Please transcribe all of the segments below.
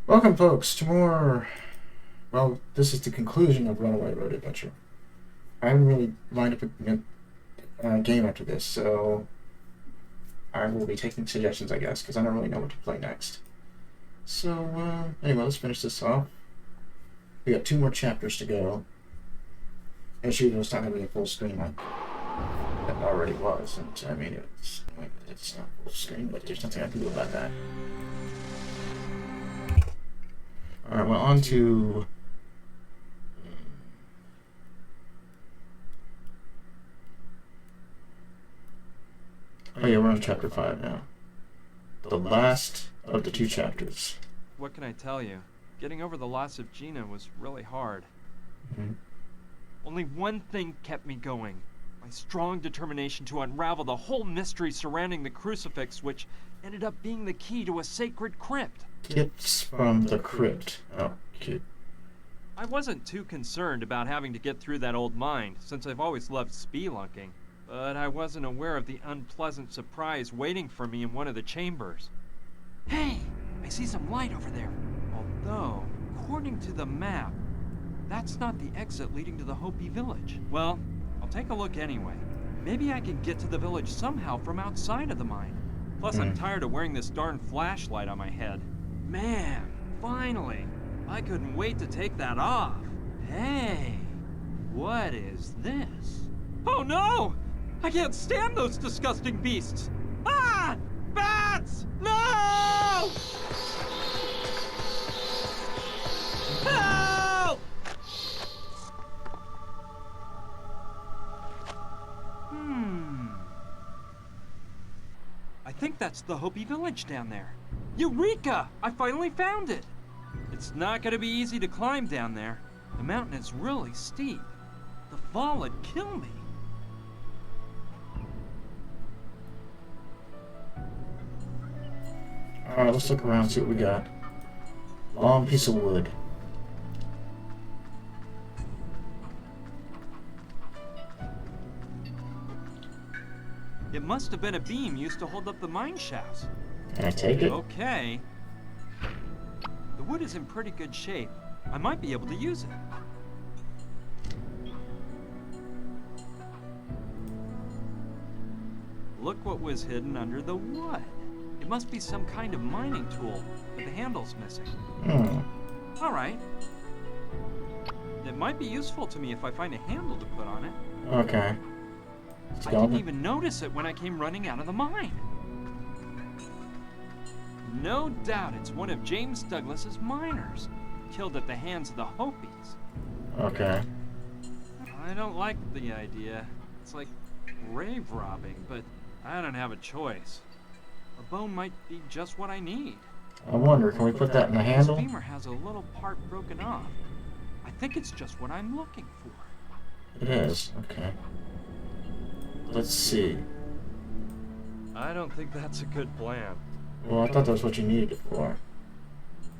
Welcome, folks, to more. Well, this is the conclusion of Runaway Road Adventure. I haven't really lined up a game after this, so I will be taking suggestions, I guess, because I don't really know what to play next. So, anyway, let's finish this off. We got 2 more chapters to go. As usual, it's not going to be a full screen like that already was. And I mean, it's not full screen, but there's nothing I can do about that. Alright, well, on to... Oh yeah, we're on chapter 5 now. The last of the 2 chapters. What can I tell you? Getting over the loss of Gina was really hard. Mm-hmm. Only one thing kept me going. My strong determination to unravel the whole mystery surrounding the crucifix, which ended up being the key to a sacred crypt. Gifts from the crypt. Oh, cute. I wasn't too concerned about having to get through that old mine, since I've always loved spelunking. But I wasn't aware of the unpleasant surprise waiting for me in one of the chambers. Hey! I see some light over there. Although, according to the map, that's not the exit leading to the Hopi village. Well, I'll take a look anyway. Maybe I can get to the village somehow from outside of the mine. Plus, I'm tired of wearing this darn flashlight on my head. Man, finally! I couldn't wait to take that off. Hey! What is this? Oh no! I can't stand those disgusting beasts! Ah! Bats! No! Help! I think that's the Hopi village down there. Eureka! I finally found it! It's not gonna be easy to climb down there. The mountain is really steep. The fall would kill me. Alright, let's look around and see what we got. Long piece of wood. It must have been a beam used to hold up the mine shafts. Can I take it? Okay. The wood is in pretty good shape. I might be able to use it. Look what was hidden under the wood. It must be some kind of mining tool, but the handle's missing. All right. It might be useful to me if I find a handle to put on it. Okay. I didn't even notice it when I came running out of the mine. No doubt it's one of James Douglas's miners, killed at the hands of the Hopis. Okay. I don't like the idea. It's like grave robbing, but I don't have a choice. A bone might be just what I need. I wonder, can we put that in the handle? This femur has a little part broken off. I think it's just what I'm looking for. It is, okay. Let's see. I don't think that's a good plan. Well, I thought that was what you needed it for.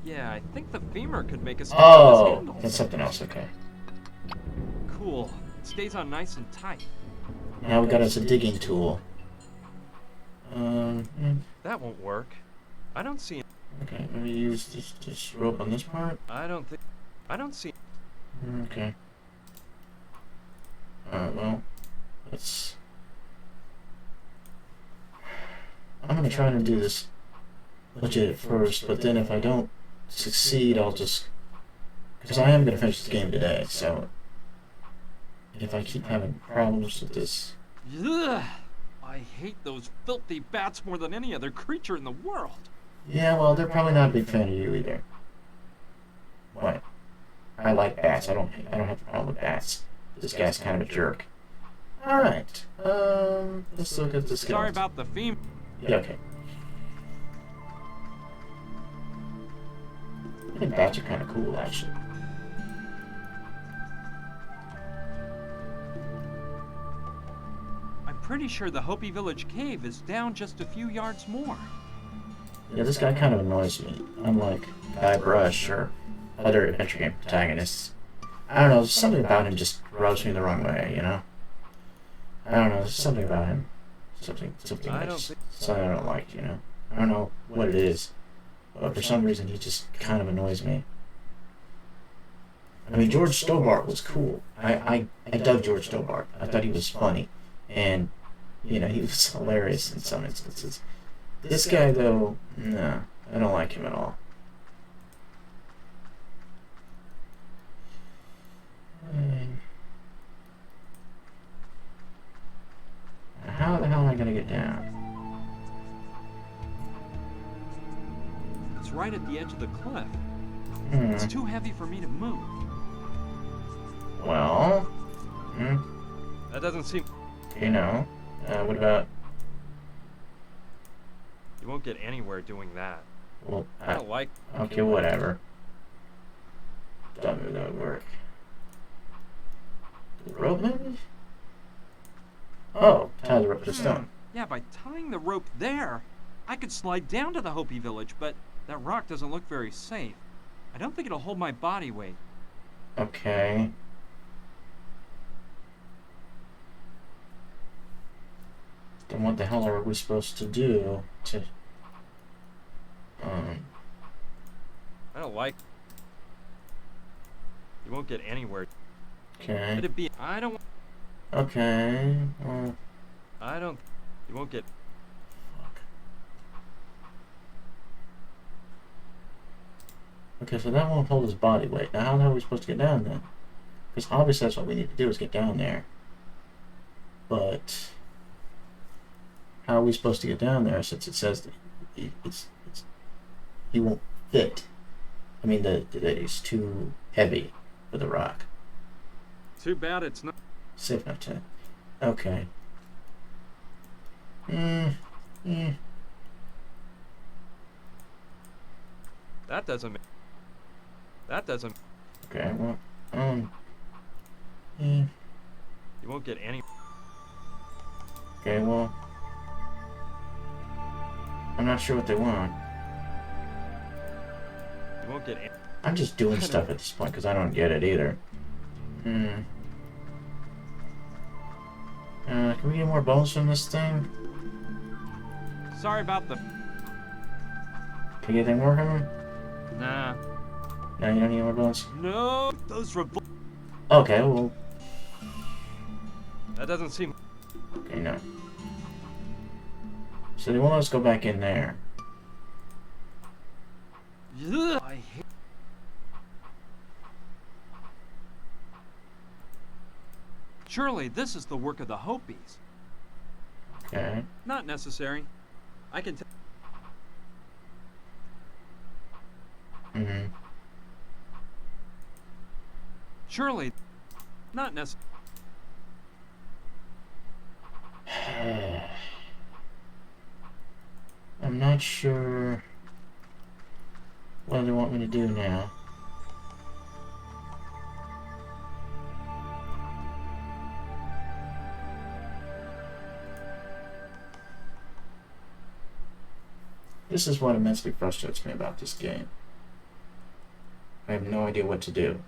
Yeah, I think the femur could make us Oh, that's something else, okay. Cool. It stays on nice and tight. Now we got us a digging tool. That won't work. I don't see. Okay, maybe use this rope on this part? I don't see. Okay. Alright, well, let's... I'm gonna try to do this legit at first, but then if I don't succeed, I'll just... Because I am gonna finish the game today, so... If I keep having problems with this... Ugh! I hate those filthy bats more than any other creature in the world. Yeah, well, they're probably not a big fan of you either. What? I like bats. I don't have a problem with bats. This guy's kind of a jerk. Alright. Let's look at the skeleton. Sorry about the femur. Yeah, okay. I think bats are kind of cool, actually. I'm pretty sure the Hopi village cave is down just a few yards more. Yeah, this guy kind of annoys me. Unlike Guybrush or other adventure game protagonists. I don't know, something about him just rubs me the wrong way, you know? I don't know, there's something about him. Something I don't like, you know? I don't know what it is. But for some reason, he just kind of annoys me. I mean, George Stobart was cool. I dug George Stobart. I thought he was funny. And, you know, he was hilarious in some instances. This guy, though, nah, I don't like him at all. How the hell am I going to get down? It's right at the edge of the cliff. Hmm. It's too heavy for me to move. Well, That doesn't seem... you know, what about... You won't get anywhere doing that. Well, I don't like... okay, whatever. Don't know that would work. The rope, maybe? Oh, tie the rope to stone. Yeah, by tying the rope there, I could slide down to the Hopi village, but that rock doesn't look very safe. I don't think it'll hold my body weight. Okay. Then what the hell are we supposed to do to... I don't like... You won't get anywhere. Okay. It'd be... I don't... Okay. Well... I don't... You won't get... Fuck. Okay, so that won't hold his body weight. Now how the hell are we supposed to get down then? Because obviously that's what we need to do is get down there. But... how are we supposed to get down there since it says that he won't fit? I mean, that he's too heavy for the rock. Too bad it's not... Safe enough to... Okay. That doesn't... That doesn't... Okay, well, You won't get any... okay, well... I'm not sure what they want. You won't get any... I'm just doing stuff at this point because I don't get it either. Can we get more bones from this thing? Sorry about the... Can you get any more from him? Nah. No, you don't need more bones? No! Those revol... Okay, well... That doesn't seem... Okay, no. So they won't let us go back in there. Ugh, I hate... Surely this is the work of the Hopis. Okay. Not necessary. I can... Surely... Not necessary. I'm not sure what they want me to do now. This is what immensely frustrates me about this game. I have no idea what to do,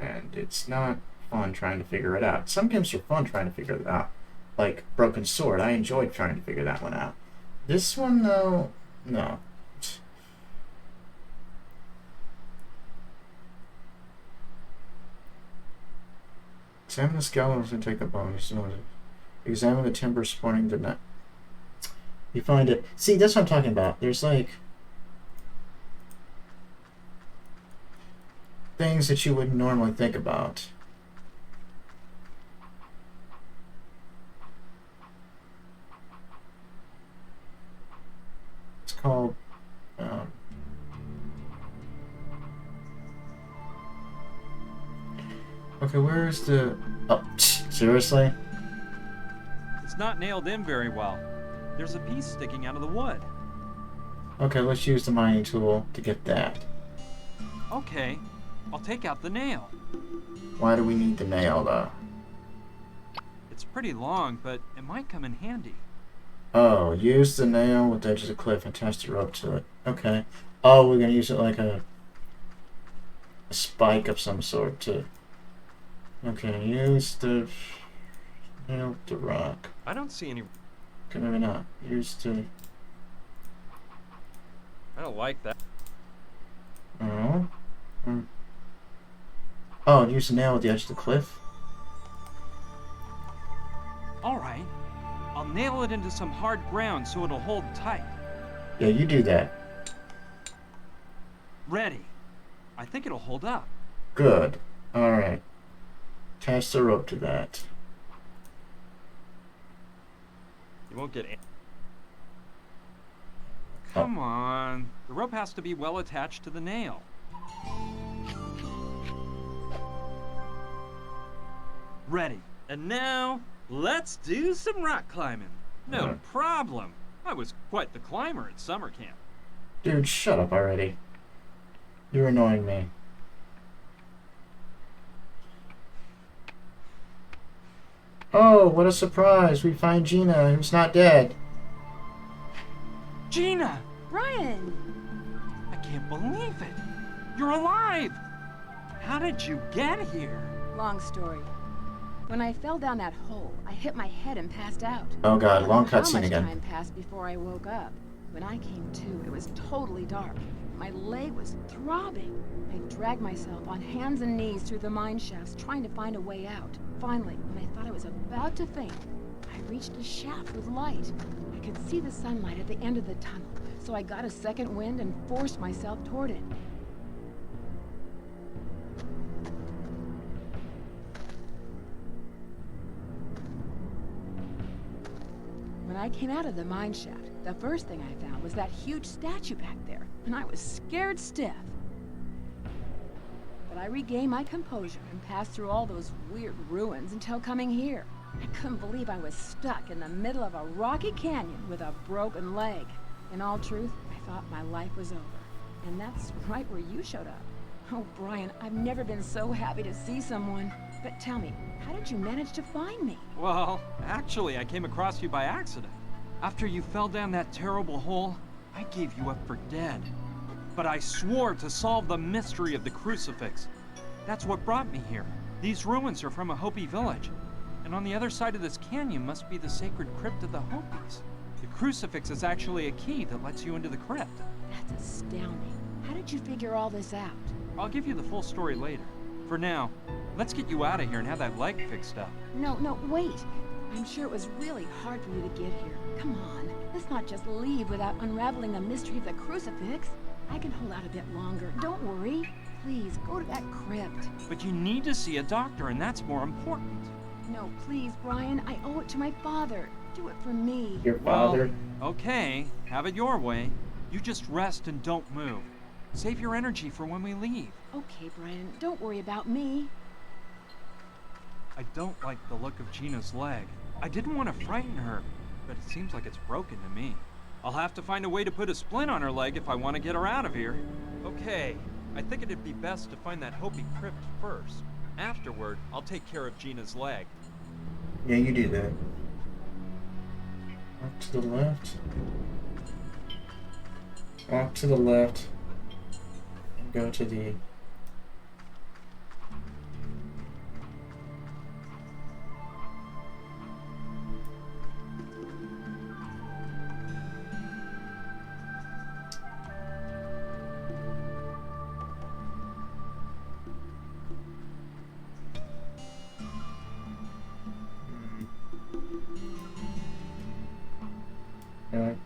and it's not fun trying to figure it out. Some games are fun trying to figure it out, like Broken Sword. I enjoyed trying to figure that one out. This one, though, no. Examine the skeletons and take the bones. Examine the timber supporting the net. You find it. See, that's what I'm talking about. There's like things that you wouldn't normally think about. It's called okay, where's the... Oh, seriously? It's not nailed in very well. There's a piece sticking out of the wood. Okay, let's use the mining tool to get that. Okay, I'll take out the nail. Why do we need the nail, though? It's pretty long, but it might come in handy. Oh, use the nail with the edge of the cliff and attach the rope to it. Okay. Oh, we're gonna use it like a spike of some sort to... Okay, use the... nail the rock. I don't see any... Okay, maybe not. Use the... I don't like that. Oh. Oh, use the nail at the edge of the cliff? Alright, I'll nail it into some hard ground so it'll hold tight. Yeah, you do that. Ready. I think it'll hold up. Good. Alright. Attach the rope to that. You won't get it. Come on. The rope has to be well attached to the nail. Ready. And now, let's do some rock climbing. No problem. I was quite the climber at summer camp. Dude, shut up already. You're annoying me. Oh, what a surprise. We find Gina, who's not dead. Gina! Brian! I can't believe it. You're alive! How did you get here? Long story. When I fell down that hole, I hit my head and passed out. Oh god, long I don't know cutscene how much again. time passed before I woke up. When I came to, it was totally dark. My leg was throbbing. I dragged myself on hands and knees through the mine shafts, trying to find a way out. Finally, when I thought I was about to faint, I reached a shaft with light. I could see the sunlight at the end of the tunnel, so I got a second wind and forced myself toward it. When I came out of the mine shaft, the first thing I found was that huge statue back there, and I was scared stiff. But I regained my composure and passed through all those weird ruins until coming here. I couldn't believe I was stuck in the middle of a rocky canyon with a broken leg. In all truth, I thought my life was over. And that's right where you showed up. Oh, Brian, I've never been so happy to see someone. But tell me, how did you manage to find me? Well, actually, I came across you by accident. After you fell down that terrible hole, I gave you up for dead. But I swore to solve the mystery of the crucifix. That's what brought me here. These ruins are from a Hopi village. And on the other side of this canyon must be the sacred crypt of the Hopis. The crucifix is actually a key that lets you into the crypt. That's astounding. How did you figure all this out? I'll give you the full story later. For now, let's get you out of here and have that leg fixed up. No, wait. I'm sure it was really hard for you to get here. Come on, let's not just leave without unraveling the mystery of the crucifix. I can hold out a bit longer. Don't worry. Please, go to that crypt. But you need to see a doctor, and that's more important. No, please, Brian. I owe it to my father. Do it for me. Your father? Well, okay, have it your way. You just rest and don't move. Save your energy for when we leave. Okay, Brian, don't worry about me. I don't like the look of Gina's leg. I didn't want to frighten her, but it seems like it's broken to me. I'll have to find a way to put a splint on her leg if I want to get her out of here. Okay, I think it'd be best to find that Hopi crypt first. Afterward, I'll take care of Gina's leg. Yeah, you do that. Walk to the left. Walk to the left. And go to the... Alright.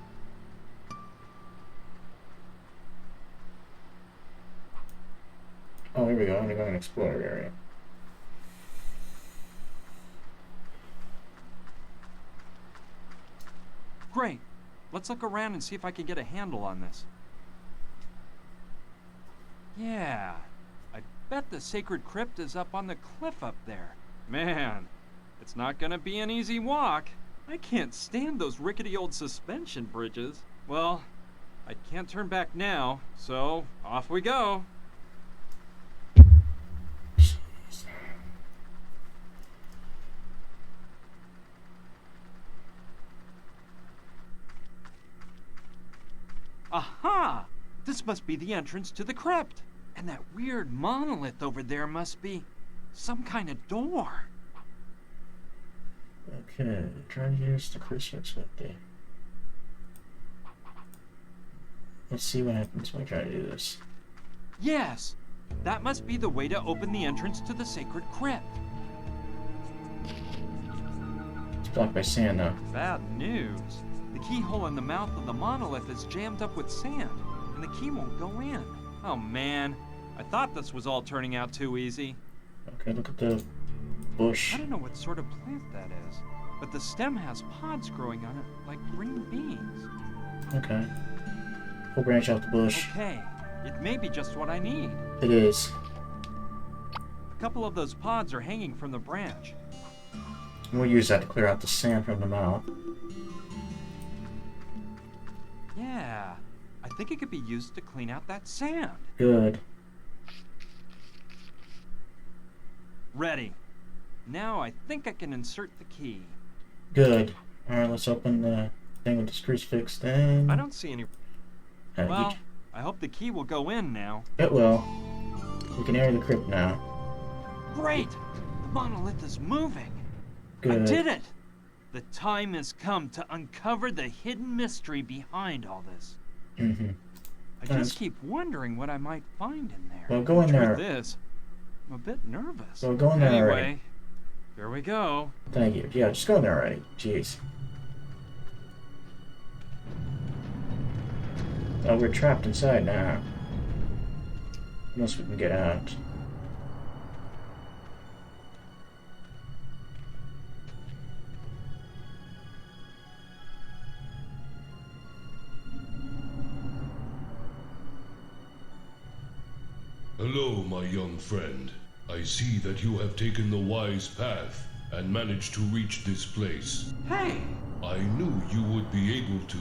Oh, here we go. I'm gonna go and explore area. Great. Let's look around and see if I can get a handle on this. Yeah, I bet the sacred crypt is up on the cliff up there. Man, it's not gonna be an easy walk. I can't stand those rickety old suspension bridges. Well, I can't turn back now, so off we go. Aha! This must be the entrance to the crypt. And that weird monolith over there must be some kind of door. Okay, try to use the crucifix right there. Let's see what happens when I try to do this. Yes! That must be the way to open the entrance to the sacred crypt. It's blocked by sand, though. Bad news. The keyhole in the mouth of the monolith is jammed up with sand, and the key won't go in. Oh man, I thought this was all turning out too easy. Okay, look at the bush. I don't know what sort of plant that is, but the stem has pods growing on it like green beans. Okay. We'll branch out the bush. Okay, it may be just what I need. It is. A couple of those pods are hanging from the branch. And we'll use that to clear out the sand from the mouth. Yeah, I think it could be used to clean out that sand. Good. Ready. Now I think I can insert the key. Good. Alright, let's open the thing with the crucifix then. I don't see any... Uh, Well, I hope the key will go in now. It will. We can enter the crypt now. Great! The monolith is moving. Good. I did it! The time has come to uncover the hidden mystery behind all this. Mm-hmm. I just keep wondering what I might find in there. Well, go in the there. truth is, I'm a bit nervous. Well, go in there anyway, already. here we go. Thank you. Yeah, just go in there already. Jeez. Oh, we're trapped inside now. Unless we can get out. Hello, my young friend. I see that you have taken the wise path and managed to reach this place. Hey! I knew you would be able to.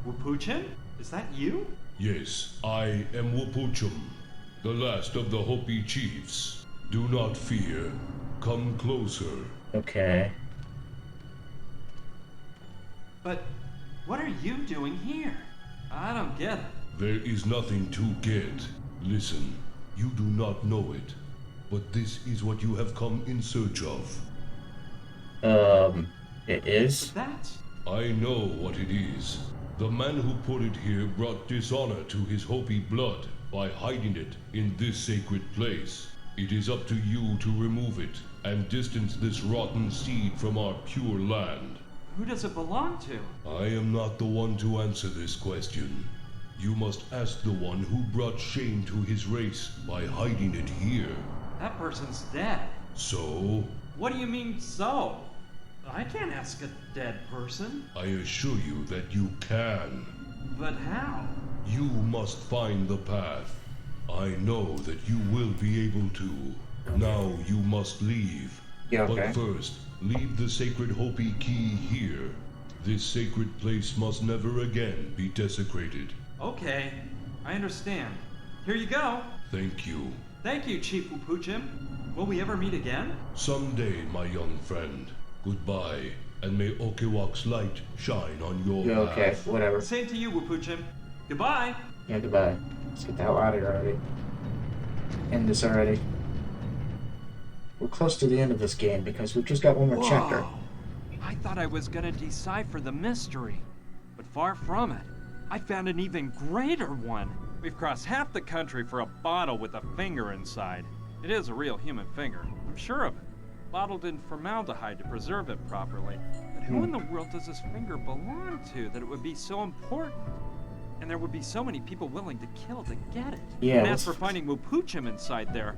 Wapuchin? Is that you? Yes, I am Wapuchum, the last of the Hopi chiefs. Do not fear. Come closer. Okay. But what are you doing here? I don't get it. There is nothing to get. Listen, you do not know it, but this is what you have come in search of. It is? But that's... I know what it is. The man who put it here brought dishonor to his Hopi blood by hiding it in this sacred place. It is up to you to remove it and distance this rotten seed from our pure land. Who does it belong to? I am not the one to answer this question. You must ask the one who brought shame to his race by hiding it here. That person's dead. So, What do you mean, so? I can't ask a dead person. I assure you that you can. But how? You must find the path. I know that you will be able to. Now you must leave. Yeah, okay. But first, leave the sacred Hopi key here. This sacred place must never again be desecrated. Okay, I understand. Here you go. Thank you. Thank you, Chief Wapuchim. Will we ever meet again? Someday, my young friend. Goodbye, and may Okiwak's light shine on your Yeah, okay, path. whatever. Same to you, Wapuchim. Goodbye. Yeah, goodbye. Let's get the hell out of here already. End this already. We're close to the end of this game because we've just got one more chapter. I thought I was gonna decipher the mystery, but far from it. I found an even greater one. We've crossed half the country for a bottle with a finger inside. It is a real human finger, I'm sure of it. Bottled in formaldehyde to preserve it properly. But who in the world does this finger belong to that it would be so important? And there would be so many people willing to kill to get it. Yeah, And as let's- for finding Wapuchim inside there,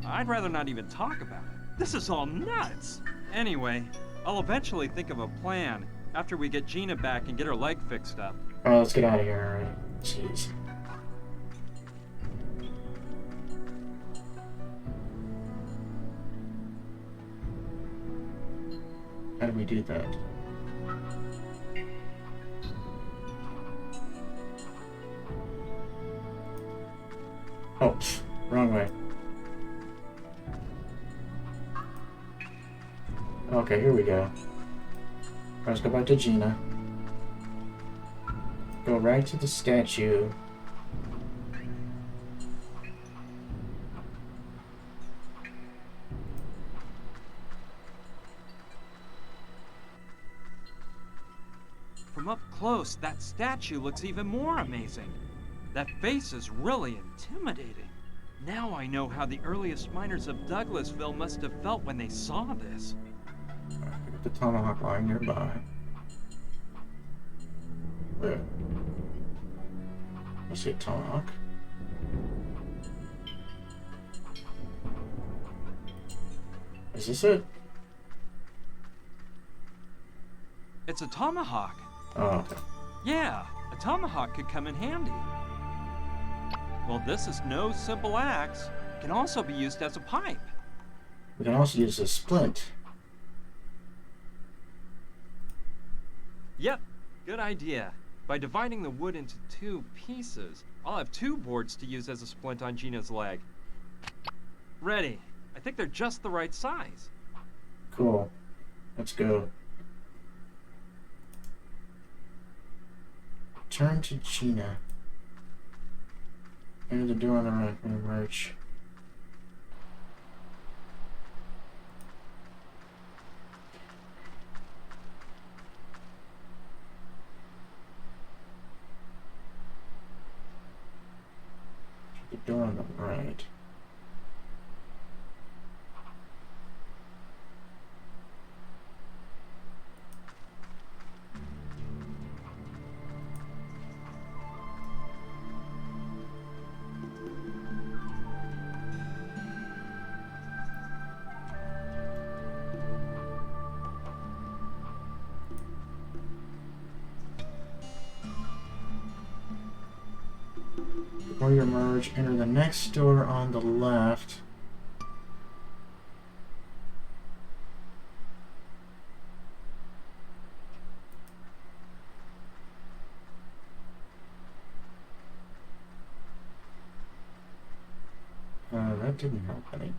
I'd rather not even talk about it. This is all nuts! Anyway, I'll eventually think of a plan after we get Gina back and get her leg fixed up. Alright, let's get out of here already. Jeez. How do we do that? Oh, wrong way. Okay, here we go. Let's go back to Gina. Go right to the statue. From up close, that statue looks even more amazing. That face is really intimidating. Now I know how the earliest miners of Douglasville must have felt when they saw this. I got the tomahawk lying nearby. Where? I see a tomahawk. Is this it? It's a tomahawk. Oh, okay. Yeah, a tomahawk could come in handy. Well, this is no simple axe. It can also be used as a pipe. We can also use a splint. Yep, good idea. By dividing the wood into 2 pieces, I'll have 2 boards to use as a splint on Gina's leg. Ready. I think they're just the right size. Cool. Let's go. Turn to Gina. Enter the door on the right and emerge. The door on the right. Before you emerge, enter the next door on the left. That didn't help any.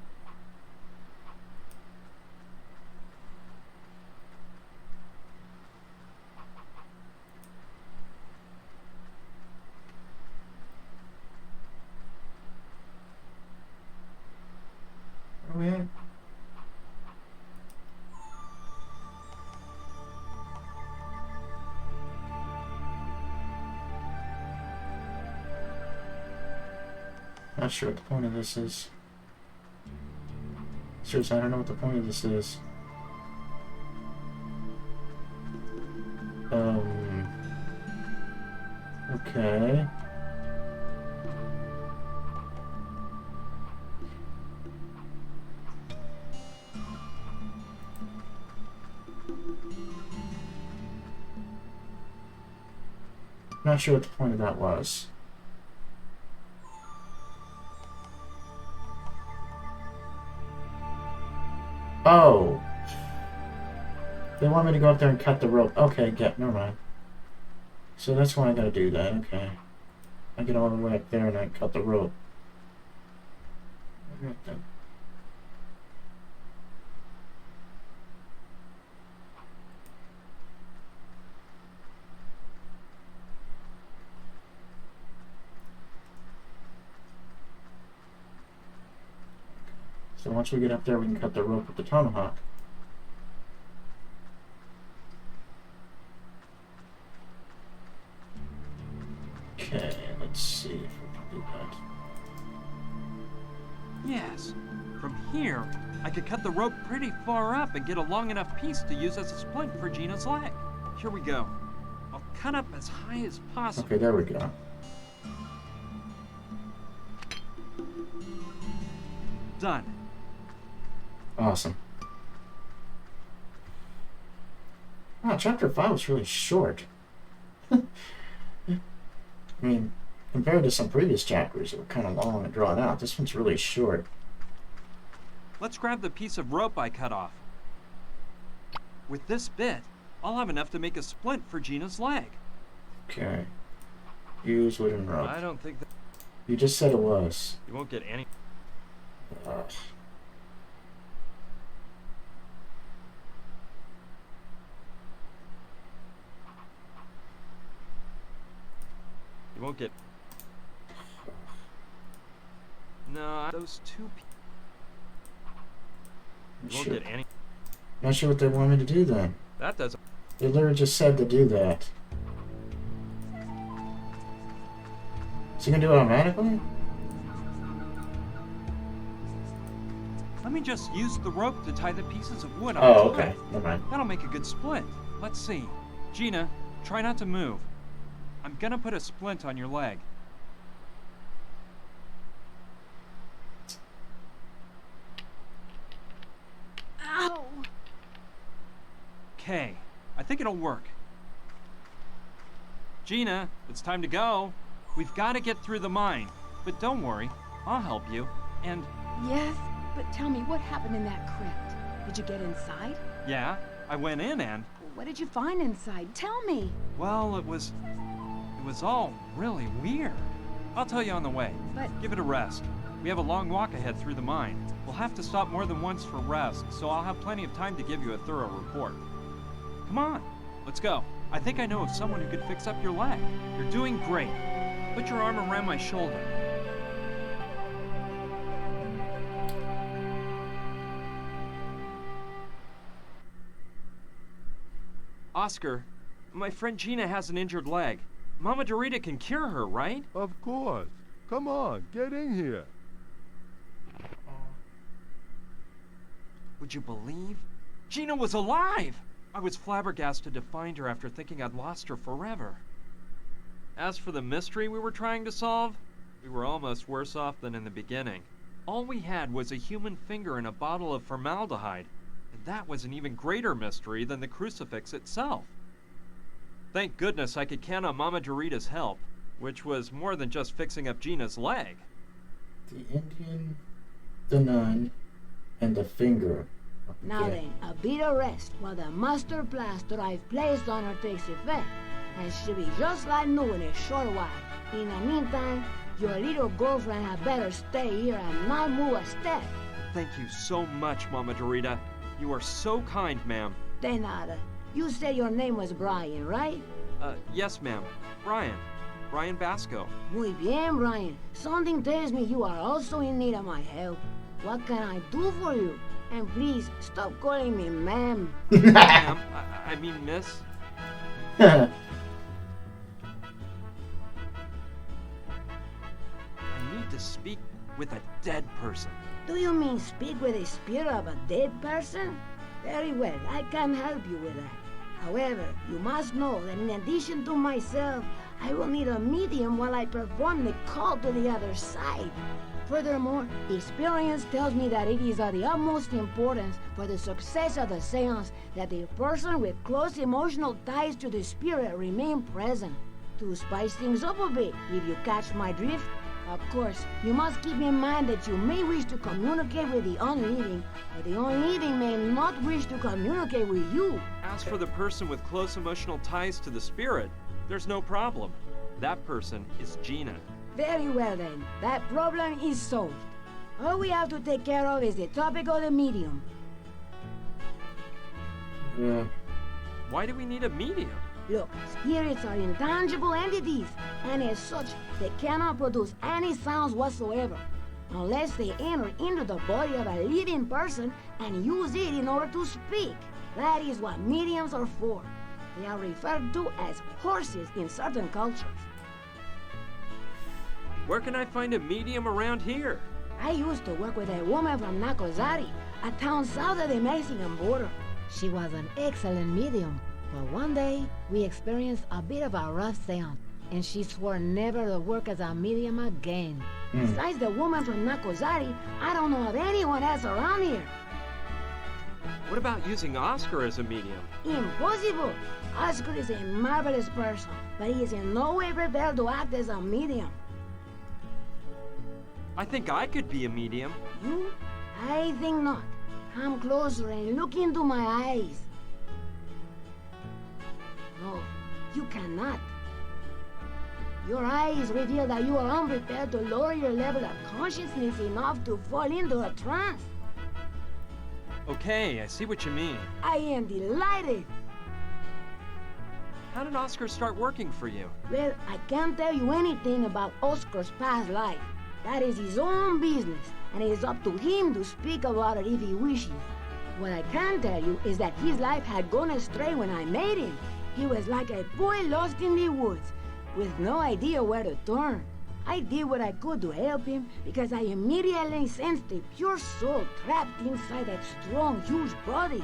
Where are we at? Not sure what the point of this is. Seriously, I don't know what the point of this is. Okay. Not sure what the point of that was. Oh! They want me to go up there and cut the rope. Okay, never mind. So that's why I gotta do that, okay. I get all the way up there and I cut the rope. So once we get up there, we can cut the rope with the tomahawk. Okay, let's see if we can do that. Yes. From here, I could cut the rope pretty far up and get a long enough piece to use as a splint for Gina's leg. Here we go. I'll cut up as high as possible. Okay, there we go. Done. Awesome. Wow, chapter 5 was really short. I mean, compared to some previous chapters that were kind of long and drawn out, this one's really short. Let's grab the piece of rope I cut off. With this bit, I'll have enough to make a splint for Gina's leg. Okay. Use wooden rope. I don't think that... You just said it was. You won't get any... Ugh. You won't get... No, those 2 people... You won't get any... Not sure what they want me to do then. That doesn't... They literally just said to do that. So you can do it automatically? Let me just use the rope to tie the pieces of wood on Oh, top. okay. Never mind. That'll make a good split. Let's see. Gina, try not to move. I'm gonna put a splint on your leg. Ow! Okay, I think it'll work. Gina, it's time to go. We've got to get through the mine. But don't worry, I'll help you. And, Yes, but tell me, what happened in that crypt? Did you get inside? yeah, I went in and, What did you find inside? Tell me. well, it was all really weird. I'll tell you on the way. But Give it a rest. We have a long walk ahead through the mine. We'll have to stop more than once for rest, so I'll have plenty of time to give you a thorough report. Come on, let's go. I think I know of someone who could fix up your leg. You're doing great. Put your arm around my shoulder. Oscar, my friend Gina has an injured leg. Mama Dorita can cure her, right? Of course. Come on, get in here. Would you believe? Gina was alive! I was flabbergasted to find her after thinking I'd lost her forever. As for the mystery we were trying to solve, we were almost worse off than in the beginning. All we had was a human finger in a bottle of formaldehyde, and that was an even greater mystery than the crucifix itself. Thank goodness I could count on Mama Dorita's help, which was more than just fixing up Gina's leg. The Indian, the nun, and the finger. Now then, a bit of rest while the master plaster I've placed on her takes effect, and she'll be just like new in a short while. In the meantime, your little girlfriend had better stay here and not move a step. Thank you so much, Mama Dorita. You are so kind, ma'am. De nada. You said your name was Brian, right? Yes, ma'am. Brian. Brian Basco. Muy bien, Brian. Something tells me you are also in need of my help. What can I do for you? And please, stop calling me ma'am. Ma'am, I mean miss. I need to speak with a dead person. Do you mean speak with the spirit of a dead person? Very well, I can help you with that. However, you must know that in addition to myself, I will need a medium while I perform the call to the other side. Furthermore, experience tells me that it is of the utmost importance for the success of the seance that the person with close emotional ties to the spirit remain present. To spice things up a bit, if you catch my drift, of course, you must keep in mind that you may wish to communicate with the unliving, but the unliving may not wish to communicate with you. As for the person with close emotional ties to the spirit, there's no problem. That person is Gina. Very well then, that problem is solved. All we have to take care of is the topic of the medium. Yeah. Why do we need a medium? Look, spirits are intangible entities, and as such, they cannot produce any sounds whatsoever, unless they enter into the body of a living person and use it in order to speak. That is what mediums are for. They are referred to as horses in certain cultures. Where can I find a medium around here? I used to work with a woman from Nacozari, a town south of the Mexican border. She was an excellent medium, but one day we experienced a bit of a rough seance, and she swore never to work as a medium again. Besides the woman from Nacozari, I don't know of anyone else around here. What about using Oscar as a medium? Impossible! Oscar is a marvelous person, but he is in no way prepared to act as a medium. I think I could be a medium. You? I think not. Come closer and look into my eyes. No, you cannot. Your eyes reveal that you are unprepared to lower your level of consciousness enough to fall into a trance. Okay, I see what you mean. I am delighted. How did Oscar start working for you? Well, I can't tell you anything about Oscar's past life. That is his own business, and it is up to him to speak about it if he wishes. What I can tell you is that his life had gone astray when I met him. He was like a boy lost in the woods, with no idea where to turn. I did what I could to help him because I immediately sensed a pure soul trapped inside that strong, huge body.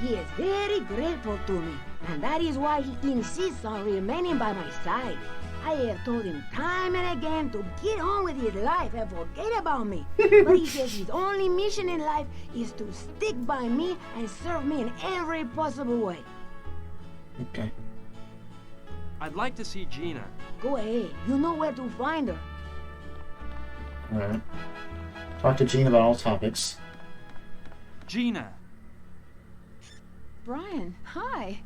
He is very grateful to me, and that is why he insists on remaining by my side. I have told him time and again to get on with his life and forget about me. But he says his only mission in life is to stick by me and serve me in every possible way. Okay. I'd like to see Gina. Go ahead. You know where to find her. Alright. Talk to Gene about all topics. Gina! Brian, hi.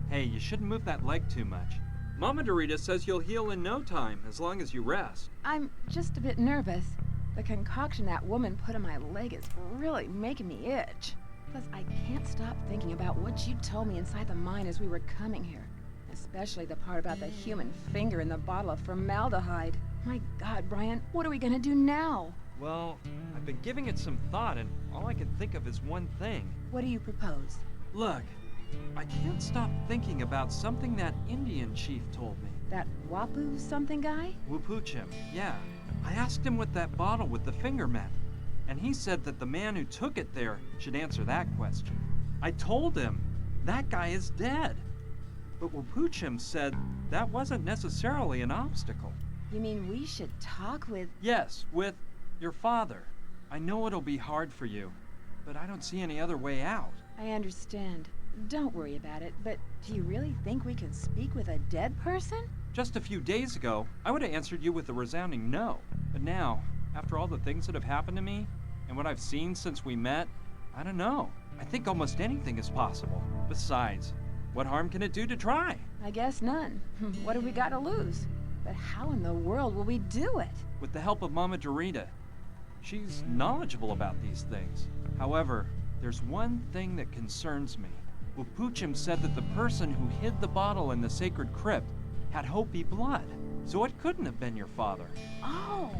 Hey, you shouldn't move that leg too much. Mama Dorita says you'll heal in no time, as long as you rest. I'm just a bit nervous. The concoction that woman put in my leg is really making me itch. Plus, I can't stop thinking about what you told me inside the mine as we were coming here. Especially the part about the human finger in the bottle of formaldehyde. My God, Brian, what are we gonna do now? Well, I've been giving it some thought, and all I can think of is one thing. What do you propose? Look, I can't stop thinking about something that Indian chief told me. That Wapu something guy? Wupuchim, yeah. I asked him what that bottle with the finger meant, and he said that the man who took it there should answer that question. I told him that guy is dead. But Wupuchim said that wasn't necessarily an obstacle. You mean we should talk with... Yes, with your father. I know it'll be hard for you, but I don't see any other way out. I understand. Don't worry about it, but do you really think we can speak with a dead person? Just a few days ago, I would have answered you with a resounding no. But now, after all the things that have happened to me, and what I've seen since we met, I don't know. I think almost anything is possible. Besides, what harm can it do to try? I guess none. What have we got to lose? But how in the world will we do it? With the help of Mama Dorita. She's knowledgeable about these things. However, there's one thing that concerns me. Wupuchim said that the person who hid the bottle in the sacred crypt had Hopi blood, so it couldn't have been your father. Oh,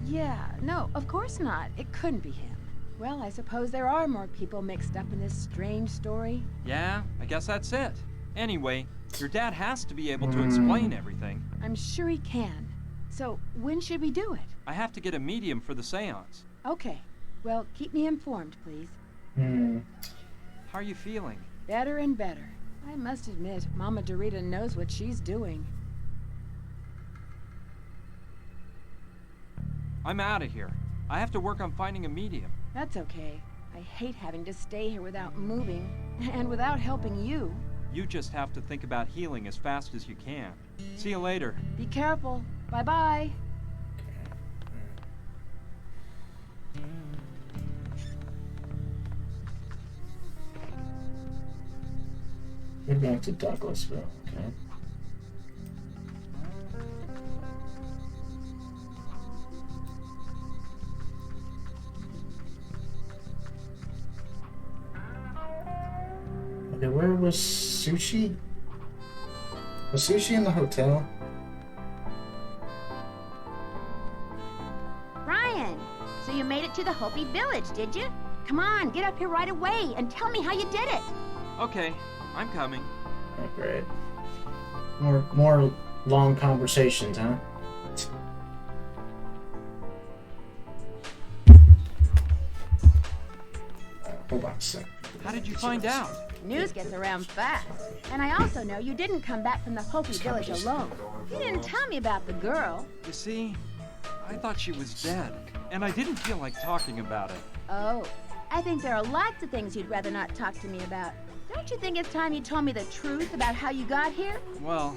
yeah. No, of course not. It couldn't be him. Well, I suppose there are more people mixed up in this strange story. Yeah, I guess that's it. Anyway, your dad has to be able to explain everything. I'm sure he can. So, when should we do it? I have to get a medium for the seance. Okay. Well, keep me informed, please. How are you feeling? Better and better. I must admit, Mama Dorita knows what she's doing. I'm out of here. I have to work on finding a medium. That's okay. I hate having to stay here without moving, and without helping you. You just have to think about healing as fast as you can. See you later. Be careful. Bye-bye. We're back to Douglasville, okay. Okay, where was Sushi? Was Sushi in the hotel? Brian, so you made it to the Hopi village, did you? Come on, get up here right away and tell me how you did it. Okay, I'm coming. Oh, great. More long conversations, huh? Hold on a sec. How did you find out? News gets around fast. And I also know you didn't come back from the Hopi village alone. You didn't tell me about the girl. You see, I thought she was dead, and I didn't feel like talking about it. Oh, I think there are lots of things you'd rather not talk to me about. Don't you think it's time you told me the truth about how you got here? Well,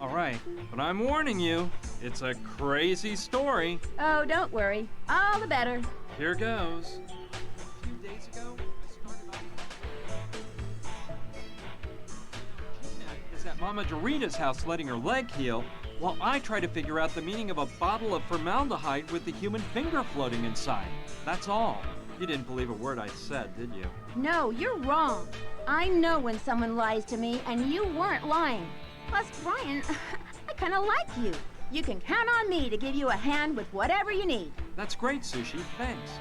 all right, but I'm warning you, it's a crazy story. Oh, don't worry. All the better. Here goes. A few days ago, I started off... Gina is at Mama Dorita's house letting her leg heal, while I try to figure out the meaning of a bottle of formaldehyde with the human finger floating inside. That's all. You didn't believe a word I said, did you? No, you're wrong. I know when someone lies to me, and you weren't lying. Plus, Brian, I kind of like you. You can count on me to give you a hand with whatever you need. That's great, Sushi. Thanks.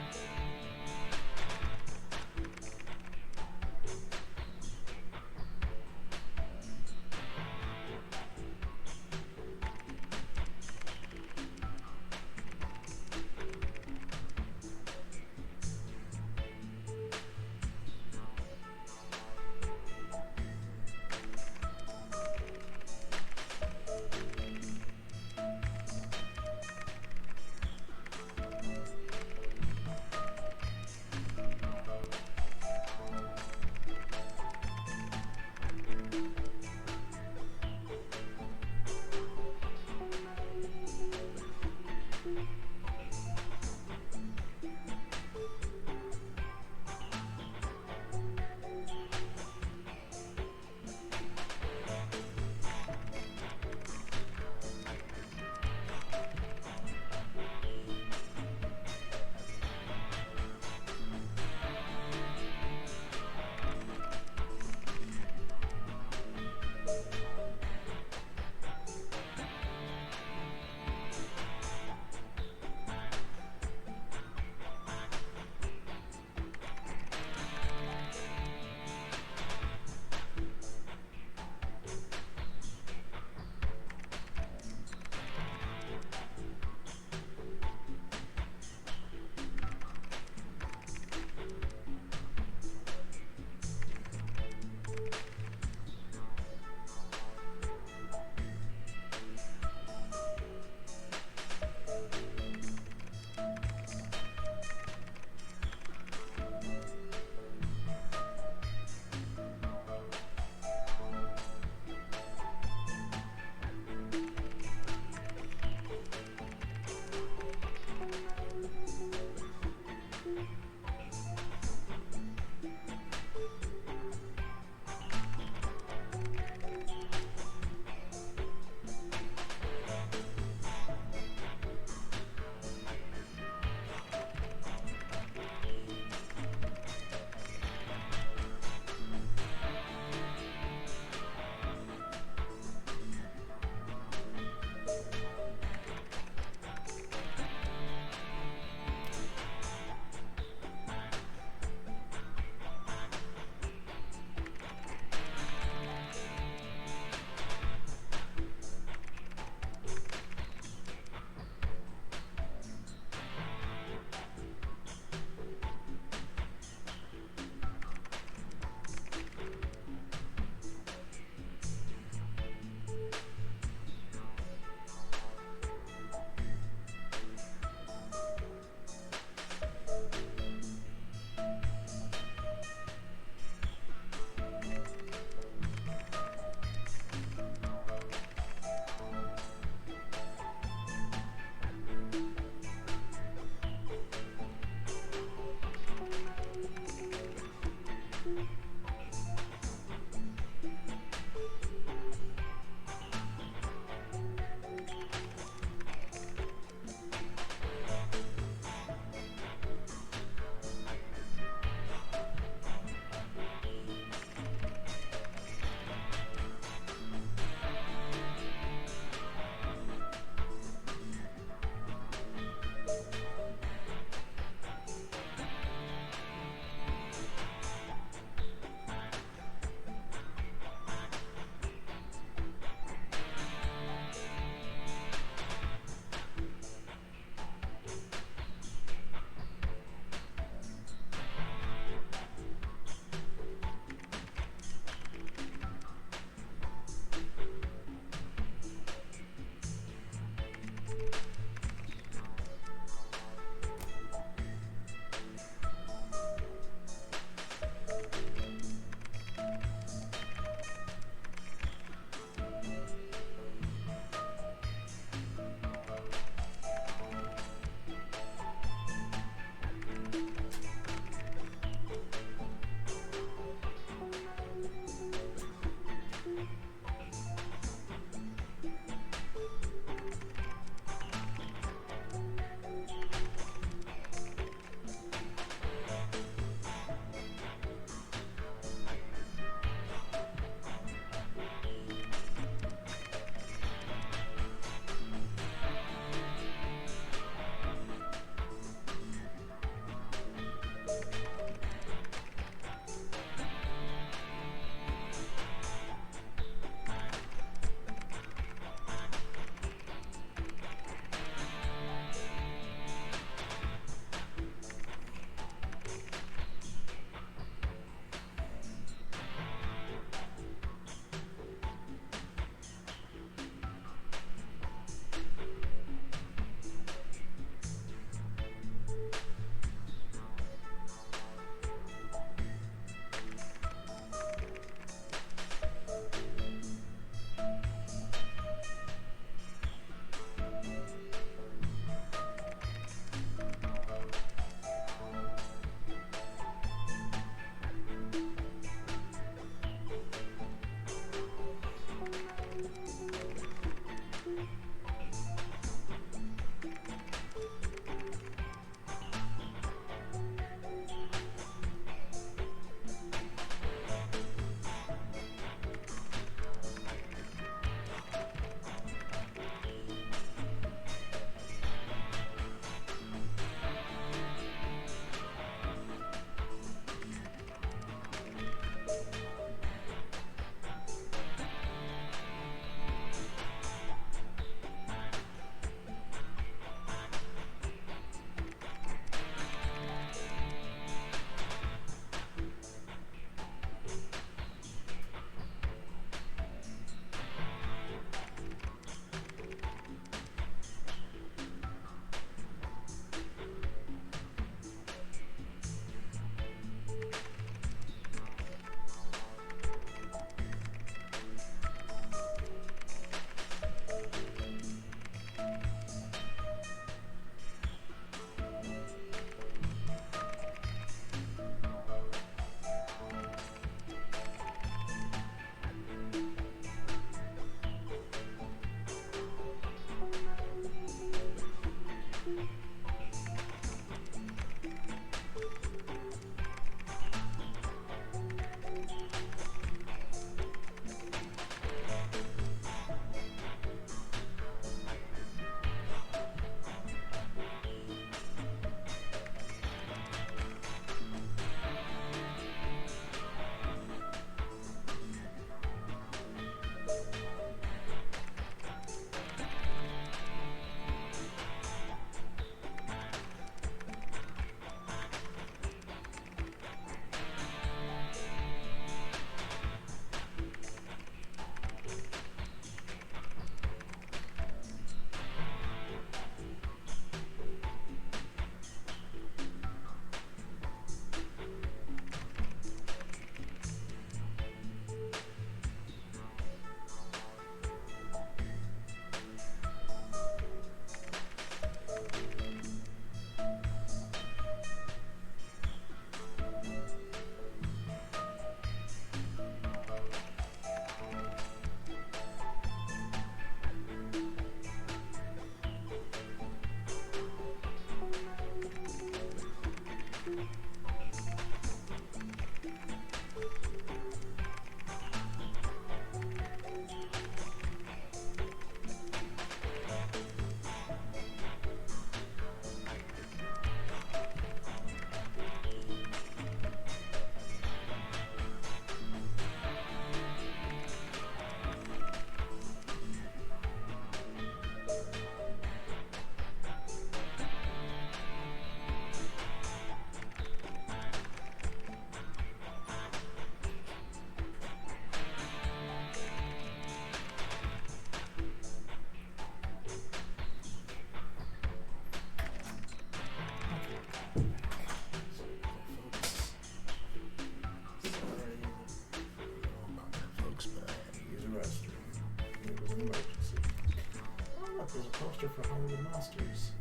poster for Hollywood Monsters.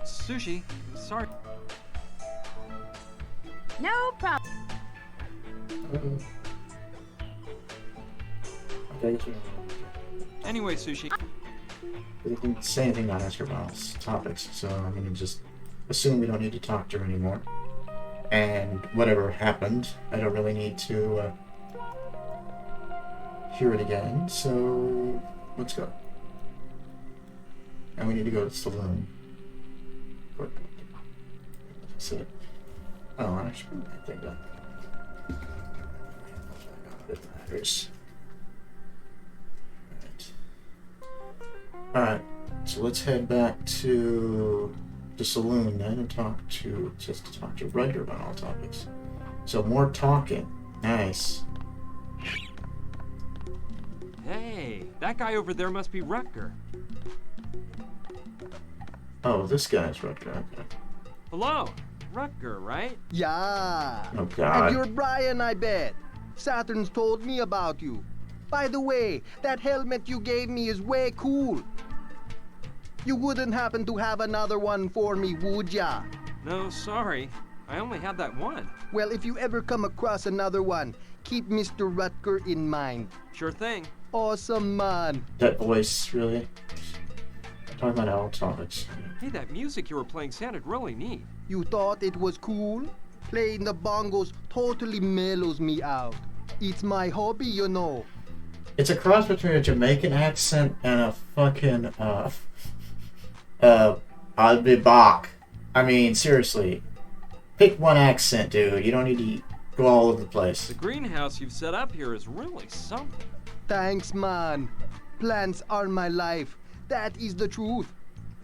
Sushi, sorry. No problem. Okay, I guess we Anyway, Sushi, didn't say anything on Oscar Miles topics, so I'm gonna just assume we don't need to talk to her anymore. And whatever happened, I don't really need to hear it again, so let's go. And we need to go to the saloon. That's it. Oh, I should put that thing done. It matters. Alright, so let's head back to the saloon then and talk to Rudger about all topics. So more talking. Nice. hey, that guy over there must be Rutger. Oh, this guy's Rudger. Okay. Hello, Rutger, right? Yeah. Oh And God. you're Brian, I bet. Saturn's told me about you. By the way, that helmet you gave me is way cool. You wouldn't happen to have another one for me, would ya? No, sorry. I only had that one. Well, if you ever come across another one, keep Mr. Rutger in mind. Sure thing. Awesome, man. That voice, really? Talking about all topics. Hey, that music you were playing sounded really neat. You thought it was cool? Playing the bongos totally mellows me out. It's my hobby, you know. It's a cross between a Jamaican accent and a fucking, I'll be back. I mean, seriously. Pick one accent, dude. You don't need to go all over the place. The greenhouse you've set up here is really something. Thanks, man. Plants are my life. That is the truth.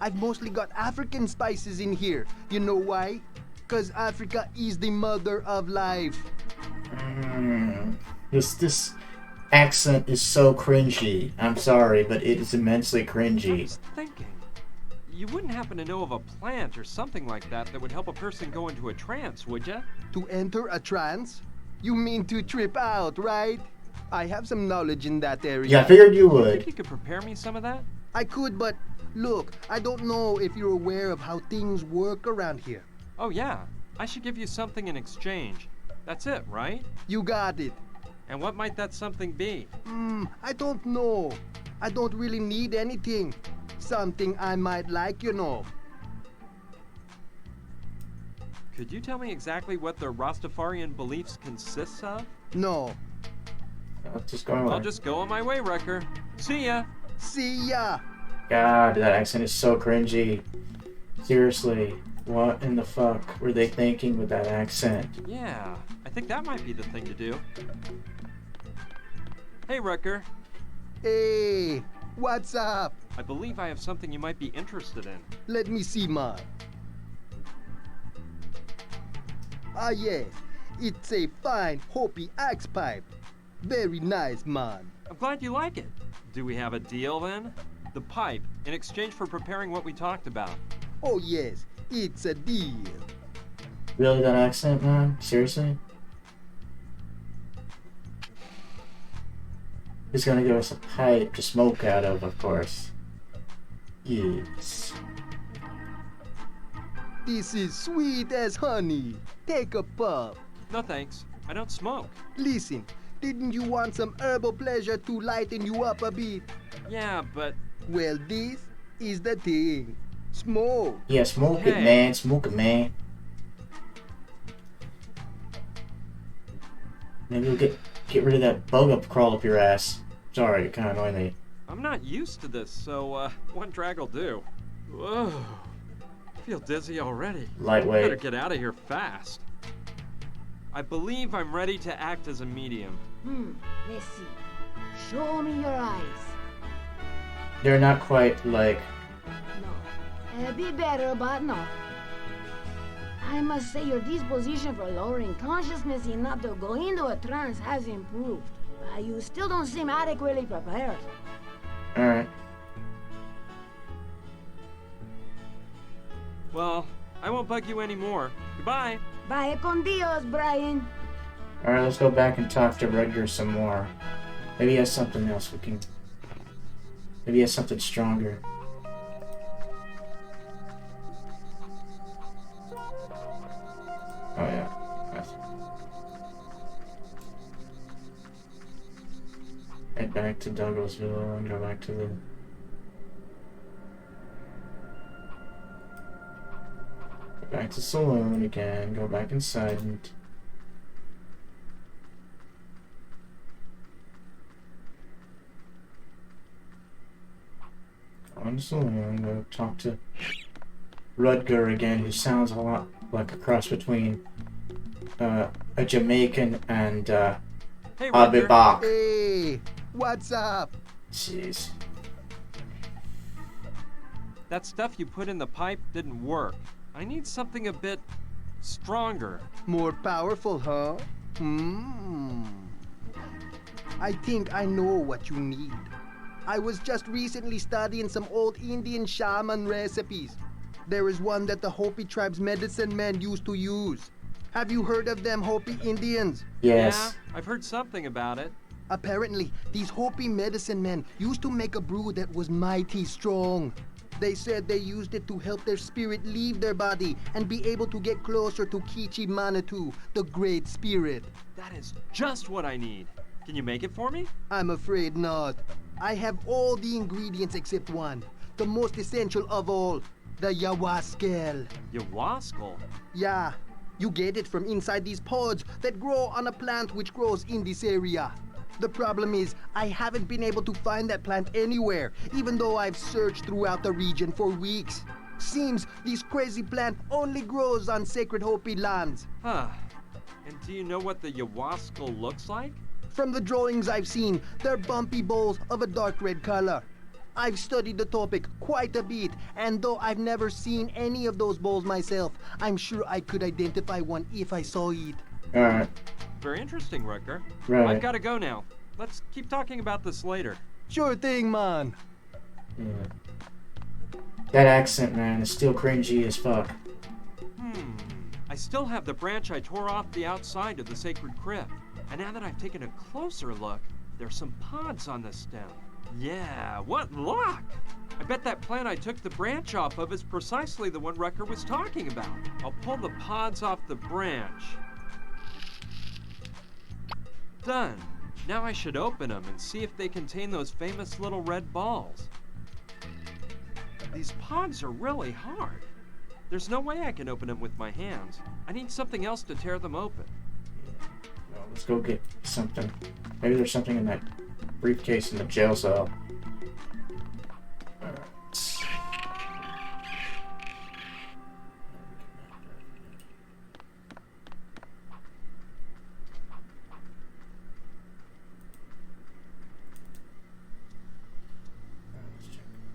I've mostly got African spices in here. You know why? 'Cause Africa is the mother of life. This accent is so cringy. I'm sorry, but it is immensely I cringy. was thinking, you wouldn't happen to know of a plant or something like that that would help a person go into a trance, would ya? To enter a trance? You mean to trip out, right? I have some knowledge in that area. Yeah, I figured you Think would. you could prepare me some of that? I could, but look, I don't know if you're aware of how things work around here. Oh yeah, I should give you something in exchange. That's it, right? You got it. And what might that something be? I don't know. I don't really need anything. Something I might like, you know. Could you tell me exactly what their Rastafarian beliefs consists of? No. Let's just go I'll away. just go on my way, Wrecker. See ya! See ya. God, that accent is so cringy. Seriously, what in the fuck were they thinking with that accent? Yeah, I think that might be the thing to do. Hey, Wrecker. Hey, what's up? I believe I have something you might be interested in. Let me see, man. Ah, yes. It's a fine Hopi axe pipe. Very nice, man. I'm glad you like it. Do we have a deal then? The pipe, in exchange for preparing what we talked about. Oh, yes. It's a deal. Really, that accent, man? Seriously? He's gonna give us a pipe to smoke out of course. Yes. This is sweet as honey. Take a puff. No thanks. I don't smoke. Listen, didn't you want some herbal pleasure to lighten you up a bit? Yeah, but Well, this is the thing. Smoke. Yeah, smoke it, Hey. man. Smoke it, man. Maybe we'll get rid of that bug up crawl up your ass. Sorry, it kind of annoyed me. I'm not used to this, so one drag will do. Whoa. I feel dizzy already. Better Lightweight. get out of here fast. I believe I'm ready to act as a medium. Let's see. Show me your eyes. They're not quite like. No. A bit better, but no. I must say your disposition for lowering consciousness enough to go into a trance has improved. But you still don't seem adequately prepared. Alright. Well, I won't bug you anymore. Goodbye. Vaya con Dios, Brian. Alright, let's go back and talk to Rudger some more. Maybe he has something else we can... Maybe he has something stronger. Oh yeah. Head back to Douglasville and go back to the... Go back to Saloon again, go back inside and... On the Saloon, go talk to Rudger again, who sounds a lot like a cross between a Jamaican and Hey, Rudger. Abibak. Hey, what's up? Jeez. That stuff you put in the pipe didn't work. I need something a bit stronger. More powerful, huh? I think I know what you need. I was just recently studying some old Indian shaman recipes. There is one that the Hopi tribe's medicine men used to use. Have you heard of them Hopi Indians? Yes. Yeah, I've heard something about it. Apparently, these Hopi medicine men used to make a brew that was mighty strong. They said they used it to help their spirit leave their body and be able to get closer to Kichi Manitou, the Great Spirit. That is just what I need. Can you make it for me? I'm afraid not. I have all the ingredients except one, the most essential of all, the Yawaskel. Yawaskal? Yeah, you get it from inside these pods that grow on a plant which grows in this area. The problem is, I haven't been able to find that plant anywhere, even though I've searched throughout the region for weeks. Seems this crazy plant only grows on sacred Hopi lands. Huh. And do you know what the Yawaskal looks like? From the drawings I've seen, they're bumpy balls of a dark red color. I've studied the topic quite a bit, and though I've never seen any of those balls myself, I'm sure I could identify one if I saw it. Alright. Very interesting, Rutger. Right. I've got to go now. Let's keep talking about this later. Sure thing, man. Yeah. That accent, man, is still cringy as fuck. I still have the branch I tore off the outside of the sacred crypt. And now that I've taken a closer look, there's some pods on the stem. Yeah, what luck! I bet that plant I took the branch off of is precisely the one Rutger was talking about. I'll pull the pods off the branch. Done. Now I should open them and see if they contain those famous little red balls. These pods are really hard. There's no way I can open them with my hands. I need something else to tear them open. Well, let's go get something. Maybe there's something in that briefcase in the jail cell. Alright. Let's check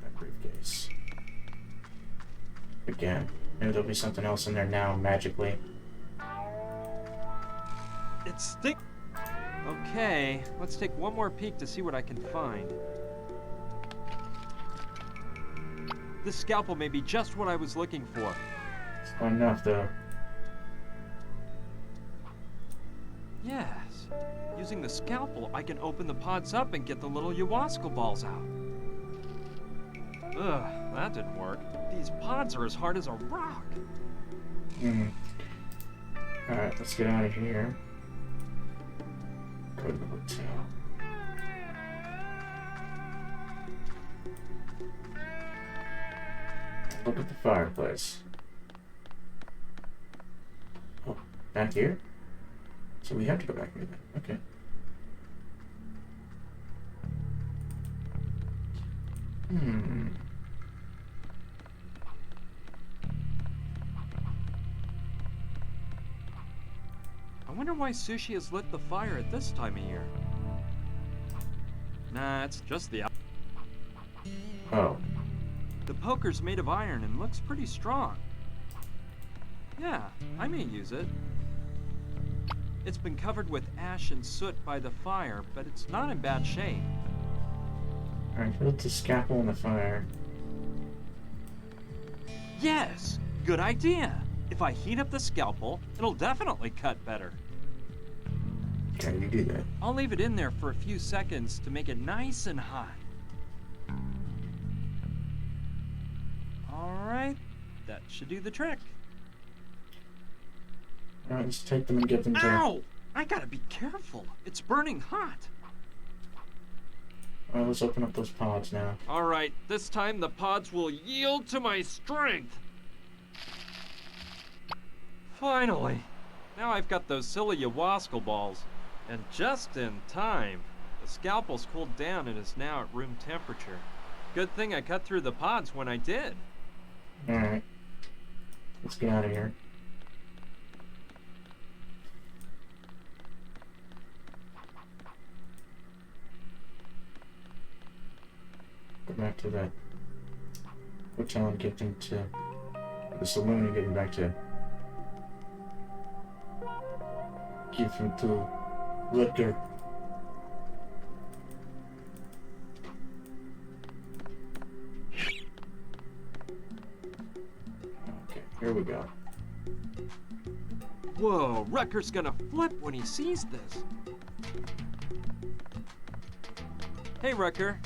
that briefcase. Again. Maybe there'll be something else in there now, magically. It's stick. Okay, let's take one more peek to see what I can find. This scalpel may be just what I was looking for. It's not enough, though. Yes. Using the scalpel, I can open the pods up and get the little Yawaskal balls out. Ugh, that didn't work. These pods are as hard as a rock. Alright, let's get out of here. Go to the hotel. Look at the fireplace. Oh, back here? So we have to go back here then. Okay. I wonder why Sushi has lit the fire at this time of year. Nah, it's just the... Oh. The poker's made of iron and looks pretty strong. Yeah, I may use it. It's been covered with ash and soot by the fire, but it's not in bad shape. Alright, put the scalpel in the fire. Yes! Good idea! If I heat up the scalpel, it'll definitely cut better. Okay, you do that. I'll leave it in there for a few seconds to make it nice and hot. Alright, that should do the trick. Alright, let's take them and get them to... Ow! I gotta be careful. It's burning hot. Alright, let's open up those pods now. Alright, this time the pods will yield to my strength. Finally. Now I've got those silly Yawaskal balls. And just in time. The scalpel's cooled down and is now at room temperature. Good thing I cut through the pods when I did. Alright. Let's get out of here. Go back to that hotel and get them to the saloon and get them back to... Give them to Rutger. Okay, here we go. Whoa, Rutger's gonna flip when he sees this. Hey, Rutger.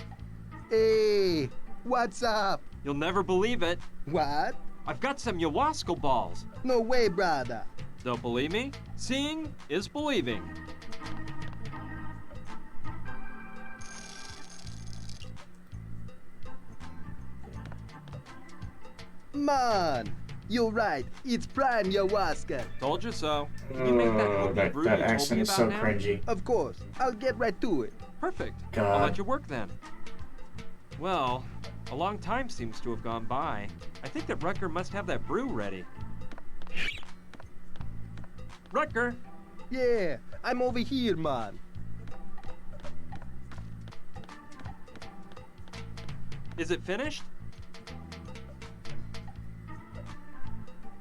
Hey, what's up? You'll never believe it. What? I've got some Yawaskal balls. No way, brother. Don't believe me? Seeing is believing. Man, you're right. It's prime ayahuasca. Told you so. Can you make that Hopi brew that you told accent me is about so now? cringy. Of course, I'll get right to it. Perfect. God. I'll let you work then. Well, a long time seems to have gone by. I think that Rutger must have that brew ready. Rutger! Yeah, I'm over here, man. Is it finished?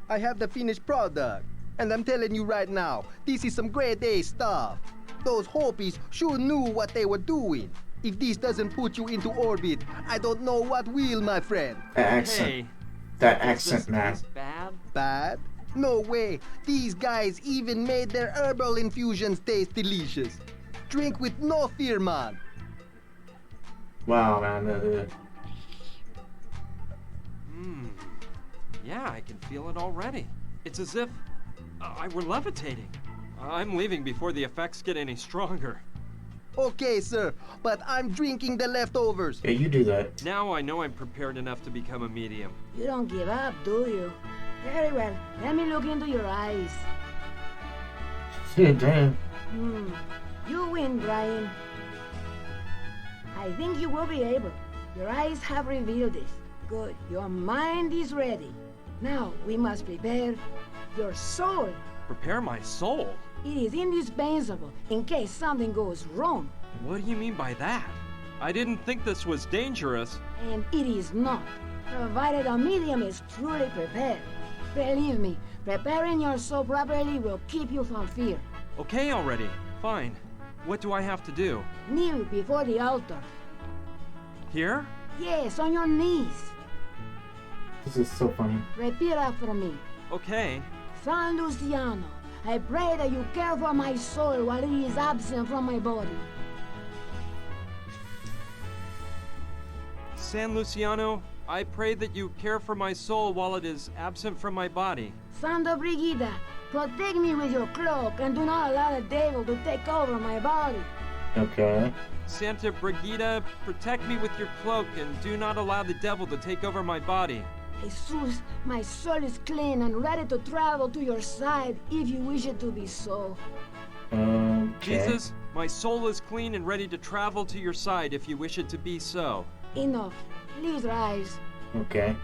I have the finished product. And I'm telling you right now, this is some grade A stuff. Those Hopis sure knew what they were doing. If this doesn't put you into orbit, I don't know what will, my friend. That accent. Hey, That does accent, this man. taste bad? Bad? No way. These guys even made their herbal infusions taste delicious. Drink with no fear, man. Wow, man. Yeah, I can feel it already. It's as if I were levitating. I'm leaving before the effects get any stronger. Okay, sir, but I'm drinking the leftovers. Yeah, you do that. Now I know I'm prepared enough to become a medium. You don't give up, do you? Very well. Let me look into your eyes. Shit, damn. You win, Brian. I think you will be able. Your eyes have revealed this. Good. Your mind is ready. Now we must prepare your soul. Prepare my soul? It is indispensable in case something goes wrong. What do you mean by that? I didn't think this was dangerous. And it is not, provided a medium is truly prepared. Believe me, preparing your soul properly will keep you from fear. Okay already. Fine. What do I have to do? Kneel before the altar. Here? Yes, on your knees. This is so funny. Repeat after me. Okay. San Luciano, I pray that you care for my soul while it is absent from my body. San Luciano, I pray that you care for my soul while it is absent from my body. Santa Brigida, protect me with your cloak and do not allow the devil to take over my body. Okay. Santa Brigida, protect me with your cloak and do not allow the devil to take over my body. Jesus, my soul is clean and ready to travel to your side if you wish it to be so. Okay. Jesus, my soul is clean and ready to travel to your side if you wish it to be so. Enough. Please rise. Okay.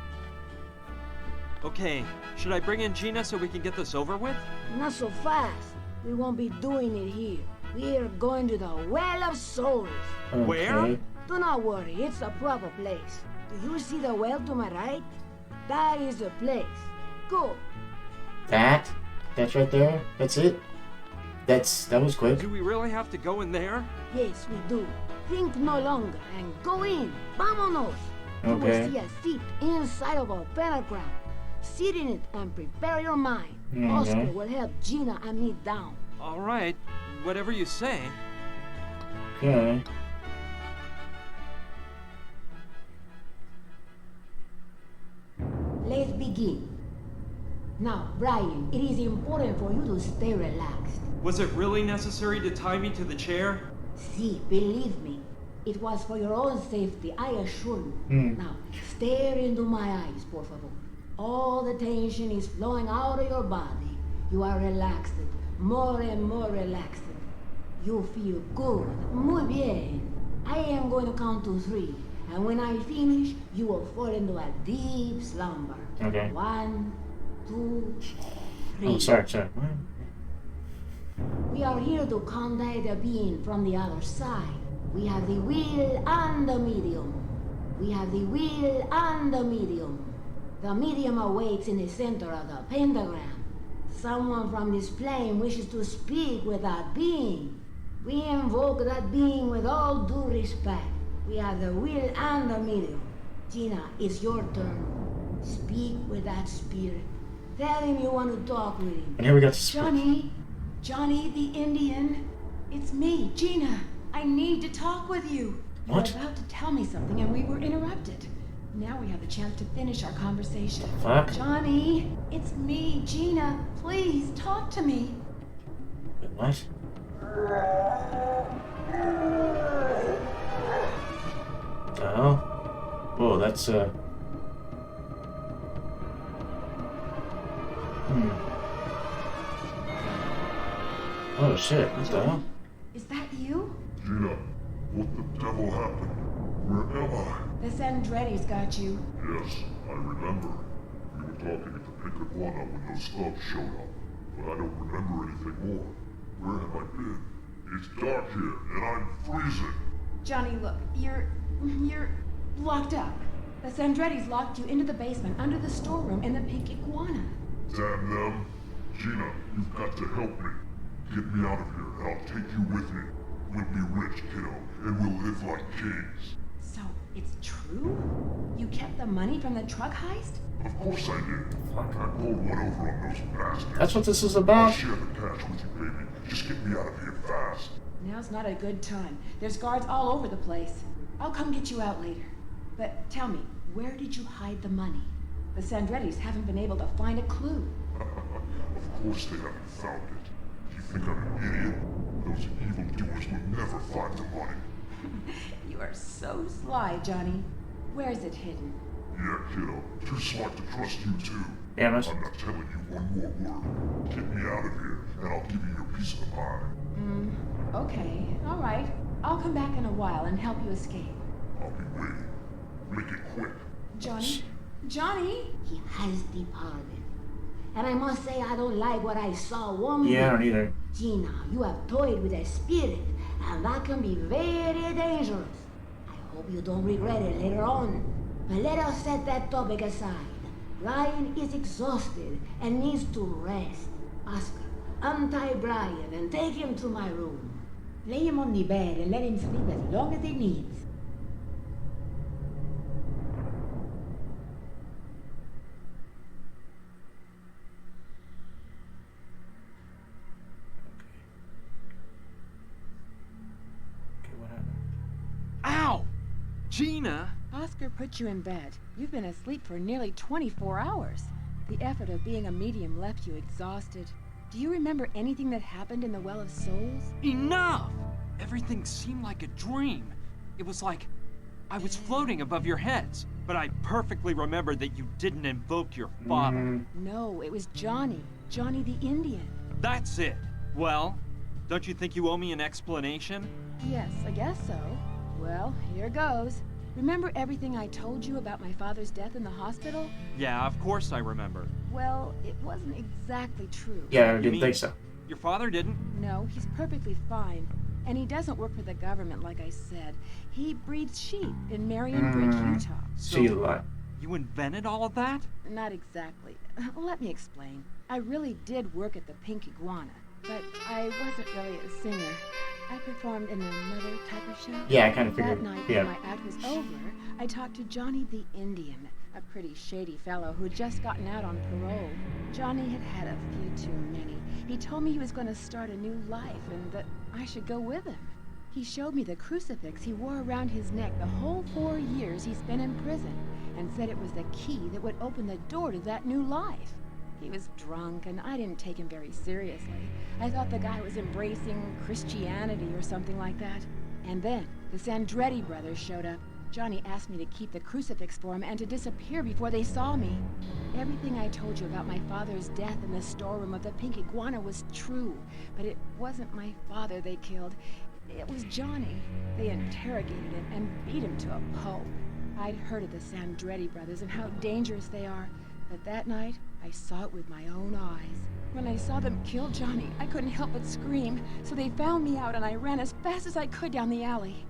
Okay, should I bring in Gina so we can get this over with? Not so fast. We won't be doing it here. We are going to the Well of Souls. Okay. Where? Do not worry, it's a proper place. Do you see the well to my right? That is the place. Go. That? That's right there? That's it? That was quick. Do we really have to go in there? Yes, we do. Think no longer and go in. Vámonos. You Okay. will see a seat inside of a pentagram. sit in it and prepare your mind. Okay. Oscar will help Gina and me down. All right, whatever you say. Okay. Let's begin. Now, Brian, it is important for you to stay relaxed. Was it really necessary to tie me to the chair? See, believe me, it was for your own safety, I assure you. Now, stare into my eyes, por favor. All the tension is flowing out of your body. You are relaxed, more and more relaxed. You feel good. Muy bien. I am going to count to 3. And when I finish, you will fall into a deep slumber. Okay. 1, 2, 3. Oh, sorry. We are here to contact a being from the other side. We have the wheel and the medium. We have the wheel and the medium. The medium awakes in the center of the pentagram. Someone from this plane wishes to speak with that being. We invoke that being with all due respect. We have the wheel and the medium. Gina, it's your turn. Speak with that spirit. Tell him you want to talk with him. And here we got to Johnny the Indian. It's me, Gina. I need to talk with you. What? You were about to tell me something and we were interrupted. Now we have the chance to finish our conversation. Fuck. Johnny, it's me, Gina. Please talk to me. Wait, what? What the hell? Whoa, that's Oh shit, what the hell? Is that you? Gina, what the devil happened? Where am I? The Sandretti's got you. Yes, I remember. We were talking at the Pink Iguana when those thugs showed up, but I don't remember anything more. Where have I been? It's dark here, and I'm freezing. Johnny, look, you're locked up. The Sandretti's locked you into the basement under the storeroom in the Pink Iguana. Damn them. Gina, you've got to help me. Get me out of here, and I'll take you with me. We'll be rich, kiddo, and we'll live like kings. So, it's true? You kept the money from the truck heist? Of course I did. I pulled one over on those bastards. That's what this is I'll about? share the cash with you, baby. Just get me out of here fast. Now's not a good time. There's guards all over the place. I'll come get you out later. But tell me, where did you hide the money? The Sandretti's haven't been able to find a clue. Of course they haven't found it. Do you think I'm an idiot? Those evildoers will never find the money. You are so sly, Johnny. Where is it hidden? Yeah, kiddo. Too smart to trust you, too. Damn it. I'm not telling you one more word. Get me out of here, and I'll give you your piece of the pie. Okay, all right. I'll come back in a while and help you escape. I'll be waiting. Make it quick. Johnny? Johnny? He has departed. And I must say I don't like what I saw one Yeah, I bit. don't either. Gina, you have toyed with a spirit, and that can be very dangerous. I hope you don't regret it later on. But let us set that topic aside. Brian is exhausted and needs to rest. Oscar, untie Brian and take him to my room. Lay him on the bed and let him sleep as long as he needs. Okay, what happened? Ow! Gina! Oscar put you in bed. You've been asleep for nearly 24 hours. The effort of being a medium left you exhausted. Do you remember anything that happened in the Well of Souls? Enough! Everything seemed like a dream. It was like I was floating above your heads, but I perfectly remember that you didn't invoke your father. No, it was Johnny. Johnny the Indian. That's it. Well, don't you think you owe me an explanation? Yes, I guess so. Well, here goes. Remember everything I told you about my father's death in the hospital? Yeah, of course I remember. Well, it wasn't exactly true. Yeah, I You didn't mean- think so. Your father didn't? No, he's perfectly fine. And he doesn't work for the government, like I said. He breeds sheep in Marion Bridge, Utah. See a lot. You invented all of that? Not exactly. Let me explain. I really did work at the Pink Iguana, but I wasn't really a singer. I performed in another type of show. Yeah, I kind of That figured. night, Yeah. when my act was over, I talked to Johnny the Indian, a pretty shady fellow who'd just gotten out on parole. Johnny had had a few too many. He told me he was going to start a new life and that I should go with him. He showed me the crucifix he wore around his neck the whole 4 years he spent in prison and said it was the key that would open the door to that new life. He was drunk and I didn't take him very seriously. I thought the guy was embracing Christianity or something like that. And then the Sandretti brothers showed up. Johnny asked me to keep the crucifix for him and to disappear before they saw me. Everything I told you about my father's death in the storeroom of the Pink Iguana was true, but it wasn't my father they killed. It was Johnny. They interrogated him and beat him to a pulp. I'd heard of the Sandretti brothers and how dangerous they are, but that night I saw it with my own eyes. When I saw them kill Johnny, I couldn't help but scream, so they found me out and I ran as fast as I could down the alley.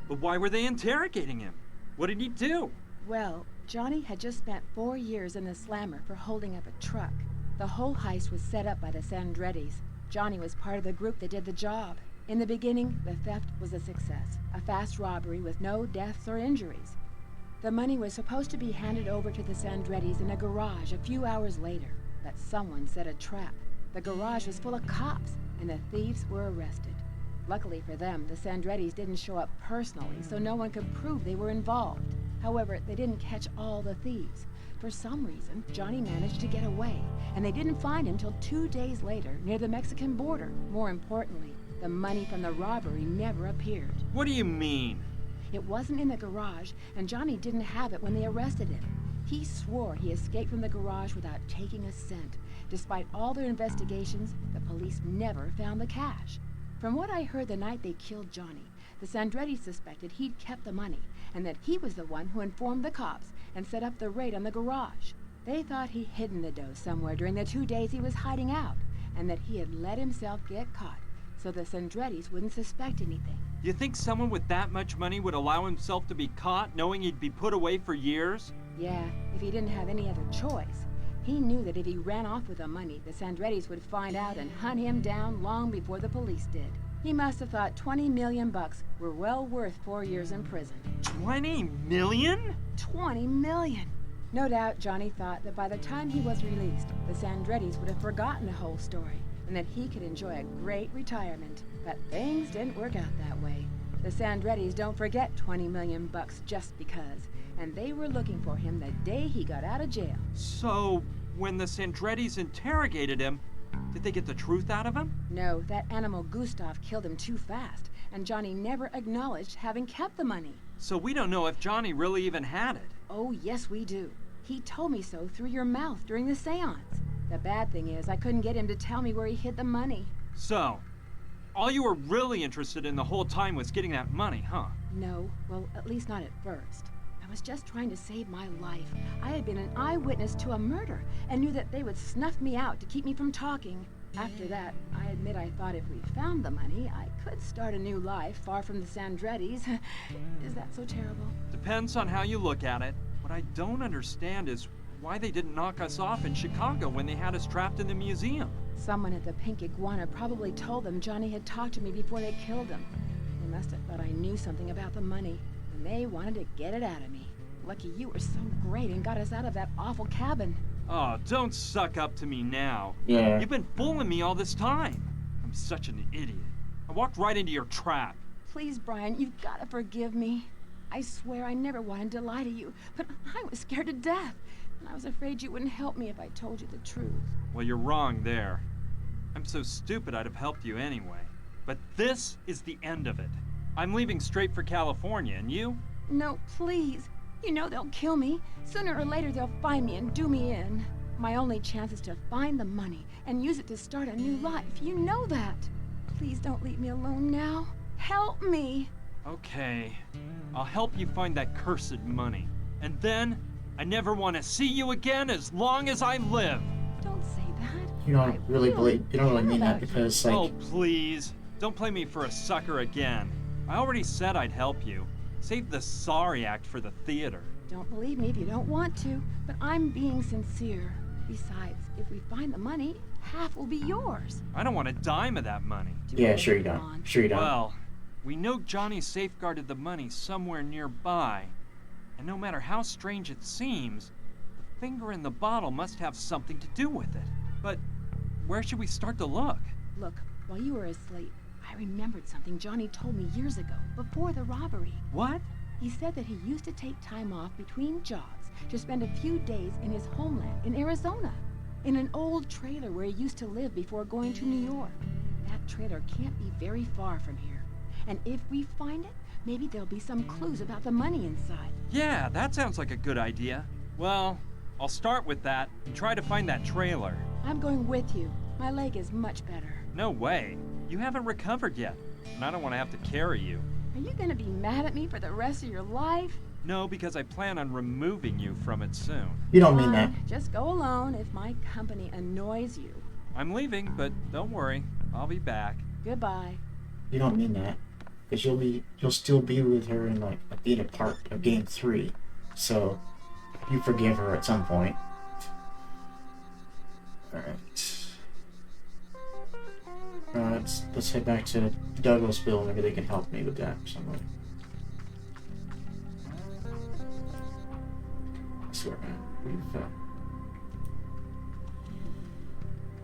But why were they interrogating him? What did he do? Well, Johnny had just spent 4 years in the slammer for holding up a truck. The whole heist was set up by the Sandrettis. Johnny was part of the group that did the job. In the beginning, the theft was a success, a fast robbery with no deaths or injuries. The money was supposed to be handed over to the Sandrettis in a garage a few hours later, but someone set a trap. The garage was full of cops, and the thieves were arrested. Luckily for them, the Sandrettis didn't show up personally, so no one could prove they were involved. However, they didn't catch all the thieves. For some reason, Johnny managed to get away, and they didn't find him till 2 days later near the Mexican border. More importantly, the money from the robbery never appeared. What do you mean? It wasn't in the garage, and Johnny didn't have it when they arrested him. He swore he escaped from the garage without taking a cent. Despite all their investigations, the police never found the cash. From what I heard the night they killed Johnny, the Sandretti suspected he'd kept the money, and that he was the one who informed the cops and set up the raid on the garage. They thought he'd hidden the dough somewhere during the 2 days he was hiding out, and that he had let himself get caught, so the Sandrettis wouldn't suspect anything. You think someone with that much money would allow himself to be caught knowing he'd be put away for years? Yeah, if he didn't have any other choice. He knew that if he ran off with the money, the Sandrettis would find out and hunt him down long before the police did. He must have thought 20 million bucks were well worth 4 years in prison. 20 million? 20 million! No doubt Johnny thought that by the time he was released, the Sandrettis would have forgotten the whole story, and that he could enjoy a great retirement. But things didn't work out that way. The Sandrettis don't forget 20 million bucks just because, and they were looking for him the day he got out of jail. So, when the Sandrettis interrogated him, did they get the truth out of him? No, that animal Gustav killed him too fast, and Johnny never acknowledged having kept the money. So we don't know if Johnny really even had it. Oh, yes, we do. He told me so through your mouth during the seance. The bad thing is, I couldn't get him to tell me where he hid the money. So, all you were really interested in the whole time was getting that money, huh? No, well, at least not at first. I was just trying to save my life. I had been an eyewitness to a murder and knew that they would snuff me out to keep me from talking. After that, I admit I thought if we found the money, I could start a new life far from the Sandrettis. Is that so terrible? Depends on how you look at it. What I don't understand is why they didn't knock us off in Chicago when they had us trapped in the museum. Someone at the Pink Iguana probably told them Johnny had talked to me before they killed him. They must have thought I knew something about the money, and they wanted to get it out of me. Lucky you were so great and got us out of that awful cabin. Oh, don't suck up to me now. Yeah. You've been fooling me all this time. I'm such an idiot. I walked right into your trap. Please, Brian, you've got to forgive me. I swear I never wanted to lie to you, but I was scared to death, and I was afraid you wouldn't help me if I told you the truth. Well, you're wrong there. I'm so stupid I'd have helped you anyway. But this is the end of it. I'm leaving straight for California, and you? No, please. You know they'll kill me. Sooner or later they'll find me and do me in. My only chance is to find the money and use it to start a new life. You know that. Please don't leave me alone now. Help me. Okay. I'll help you find that cursed money. And then, I never want to see you again as long as I live. Don't say that. You don't really mean that because, like... Oh, please. Don't play me for a sucker again. I already said I'd help you. Save the sorry act for the theater. Don't believe me if you don't want to, but I'm being sincere. Besides, if we find the money, half will be yours. I don't want a dime of that money. Do Yeah, whatever sure you you don't. want. Sure you don't. Well, we know Johnny safeguarded the money somewhere nearby. And no matter how strange it seems, the finger in the bottle must have something to do with it. But where should we start to look? Look, while you were asleep, I remembered something Johnny told me years ago, before the robbery. What? He said that he used to take time off between jobs to spend a few days in his homeland in Arizona, in an old trailer where he used to live before going to New York. That trailer can't be very far from here. And if we find it, maybe there'll be some clues about the money inside. Yeah, that sounds like a good idea. Well, I'll start with that and try to find that trailer. I'm going with you. My leg is much better. No way. You haven't recovered yet, and I don't want to have to carry you. Are you gonna be mad at me for the rest of your life? No, because I plan on removing you from it soon. You don't mean that. Fine, just go alone if my company annoys you. I'm leaving, but don't worry. I'll be back. Goodbye. You don't mean that. Because you'll still be with her in like being a part of game 3. So you forgive her at some point. Alright. Let's head back to Douglasville. Maybe they can help me with that some way.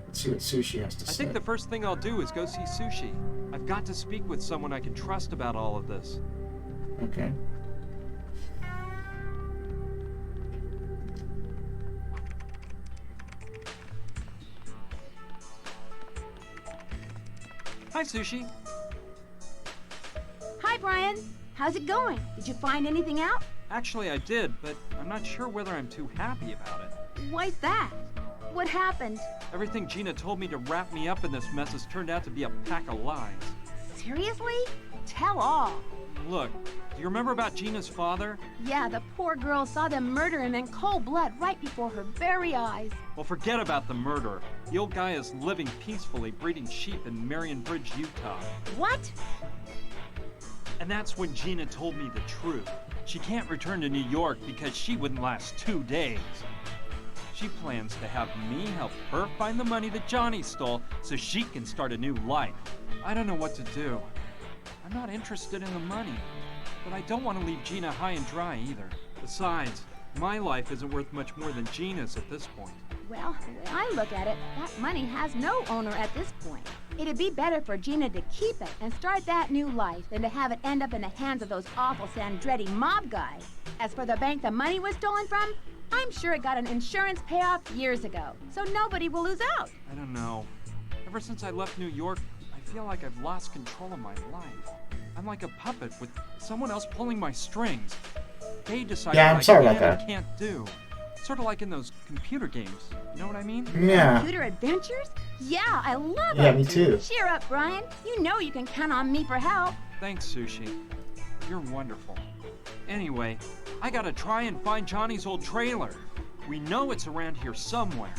Let's see what Sushi has to say. I think the first thing I'll do is go see Sushi. I've got to speak with someone I can trust about all of this. Okay. Hi, Sushi. Hi, Brian. How's it going? Did you find anything out? Actually, I did, but I'm not sure whether I'm too happy about it. Why's that? What happened? Everything Gina told me to wrap me up in this mess has turned out to be a pack of lies. Seriously? Tell all. Look, do you remember about Gina's father? Yeah, the poor girl saw them murder him in cold blood right before her very eyes. Well, forget about the murder. The old guy is living peacefully breeding sheep in Marion Bridge, Utah. What? And that's when Gina told me the truth. She can't return to New York because she wouldn't last 2 days. She plans to have me help her find the money that Johnny stole so she can start a new life. I don't know what to do. I'm not interested in the money, but I don't want to leave Gina high and dry either. Besides, my life isn't worth much more than Gina's at this point. Well, the way I look at it, that money has no owner at this point. It'd be better for Gina to keep it and start that new life than to have it end up in the hands of those awful Sandretti mob guys. As for the bank the money was stolen from, I'm sure it got an insurance payoff years ago, so nobody will lose out. I don't know. Ever since I left New York, I feel like I've lost control of my life. I'm like a puppet with someone else pulling my strings. They decide Yeah, I'm what sorry I about can that. and can't do. Sort of like in those computer games. You know what I mean? Yeah. Computer adventures? Yeah, I love Yeah, it. me too. Cheer up, Brian. You know you can count on me for help. Thanks, Sushi. You're wonderful. Anyway, I gotta try and find Johnny's old trailer. We know it's around here somewhere,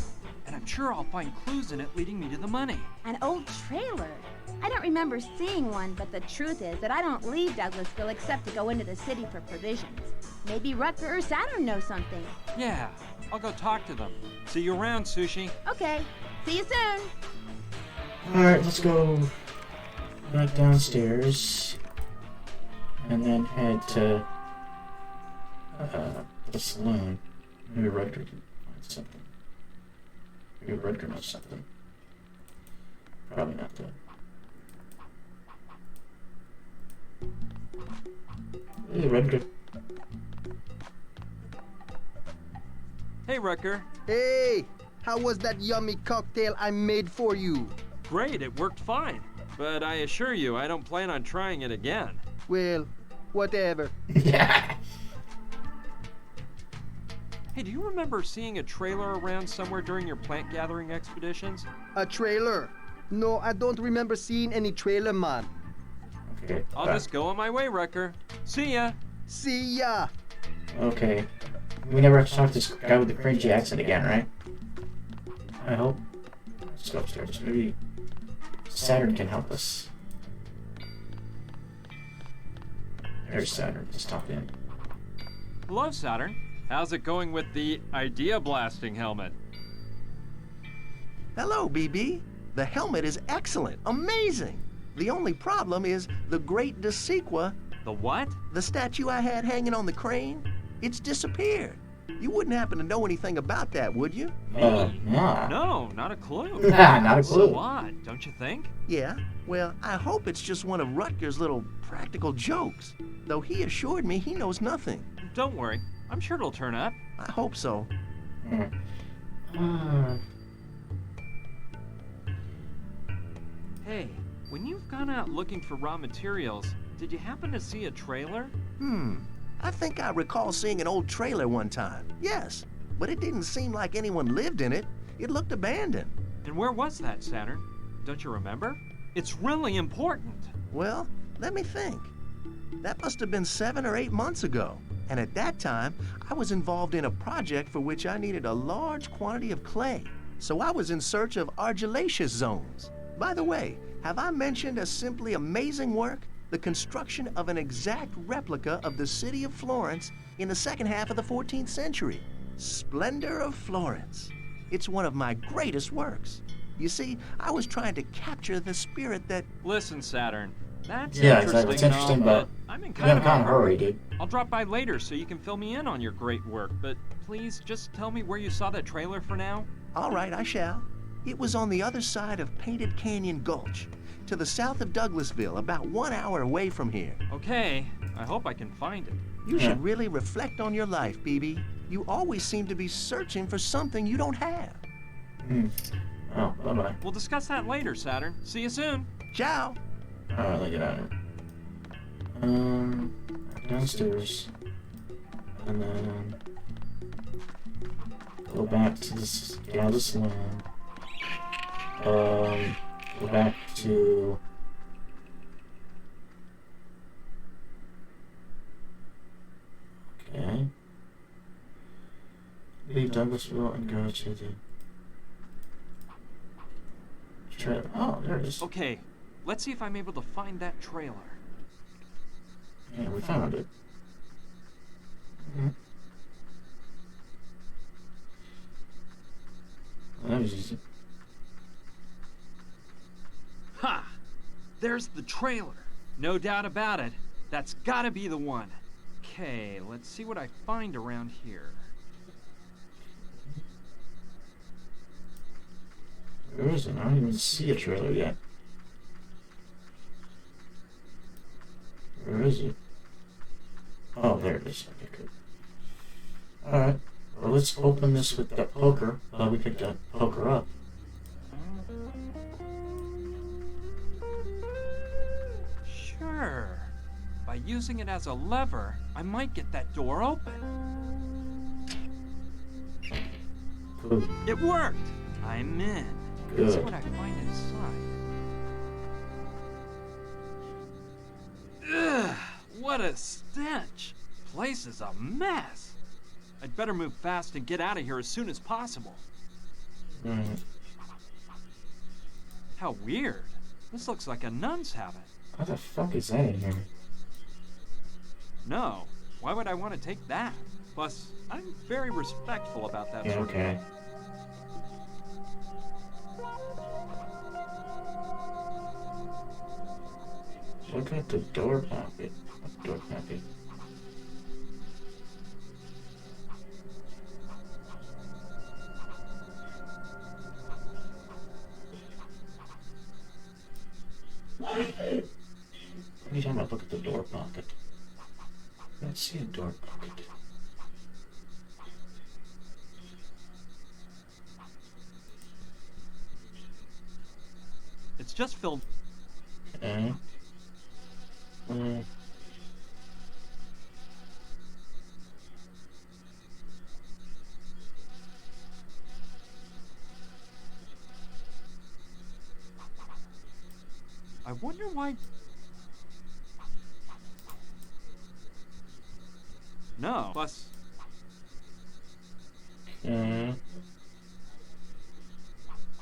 and I'm sure I'll find clues in it leading me to the money. An old trailer? I don't remember seeing one, but the truth is that I don't leave Douglasville except to go into the city for provisions. Maybe Rutger or Saturn know something. Yeah, I'll go talk to them. See you around, Sushi. Okay, see you soon. Alright, let's go back downstairs and then head to the saloon. Maybe Rutger can find something. Maybe Rutger knows something. Probably not though. Hey, Rutger. Hey, Rutger. Hey, how was that yummy cocktail I made for you? Great, it worked fine. But I assure you, I don't plan on trying it again. Well, whatever. Yeah. Hey, do you remember seeing a trailer around somewhere during your plant gathering expeditions? A trailer? No, I don't remember seeing any trailer, man. Okay. I'll just go on my way, Rutger. See ya! See ya! Okay. We never have to talk to this guy with the cringy accent again, right? I hope. Let's go upstairs. Maybe Saturn can help us. There's Saturn. Just talk in. Hello, Saturn. How's it going with the idea blasting helmet? Hello, BB. The helmet is excellent, amazing. The only problem is the Great Desequa, The what? the statue I had hanging on the crane. It's disappeared. You wouldn't happen to know anything about that, would you? Nah. No, not a clue. Nah, not a clue. So odd, don't you think? Yeah, well, I hope it's just one of Rutger's little practical jokes. Though he assured me he knows nothing. Don't worry, I'm sure it'll turn up. I hope so. Hey, when you've gone out looking for raw materials, did you happen to see a trailer? I think I recall seeing an old trailer one time. Yes, but it didn't seem like anyone lived in it. It looked abandoned. And where was that, Saturn? Don't you remember? It's really important. Well, let me think. That must have been 7 or 8 months ago. And at that time, I was involved in a project for which I needed a large quantity of clay. So I was in search of argillaceous zones. By the way, have I mentioned a simply amazing work? The construction of an exact replica of the city of Florence in the second half of the 14th century. Splendor of Florence. It's one of my greatest works. You see, I was trying to capture the spirit that... Listen, Saturn, that's Yeah, interesting, exactly. It's interesting, and all, but I'm in you're in kind of a hurry. dude. I'll drop by later so you can fill me in on your great work, but please just tell me where you saw that trailer for now. All right, I shall. It was on the other side of Painted Canyon Gulch, to the south of Douglasville, about 1 hour away from here. Okay, I hope I can find it. You should really reflect on your life, BB. You always seem to be searching for something you don't have. Oh, bye-bye. We'll discuss that later, Saturn. See you soon. Ciao. Alright, let me get out of here. Downstairs. And then... go back to this... get out of this land. Go back to... okay. Leave Douglasville and go to the... trailer. Oh, there it is. Okay, let's see if I'm able to find that trailer. Yeah, we found it. Well, that was easy. Ha! There's the trailer. No doubt about it. That's gotta be the one. Okay, let's see what I find around here. Where is it? I don't even see a trailer yet. Where is it? Oh, there it is. Okay, good. Alright. Well, let's open this with that poker. We picked that poker up. Sure. By using it as a lever, I might get that door open. Good. It worked! I'm in. Let's see what I find inside. Ugh! What a stench! Place is a mess. I'd better move fast and get out of here as soon as possible. How weird. This looks like a nun's habit. What the fuck is that in here? No. Why would I want to take that? Plus, I'm very respectful about that Yeah, sort of thing. okay. Look at the door pocket. What door pocket? What are you talking about? Look at the door pocket. I don't see a door pocket. It's just filled. Okay. I wonder why. No. Plus, Okay.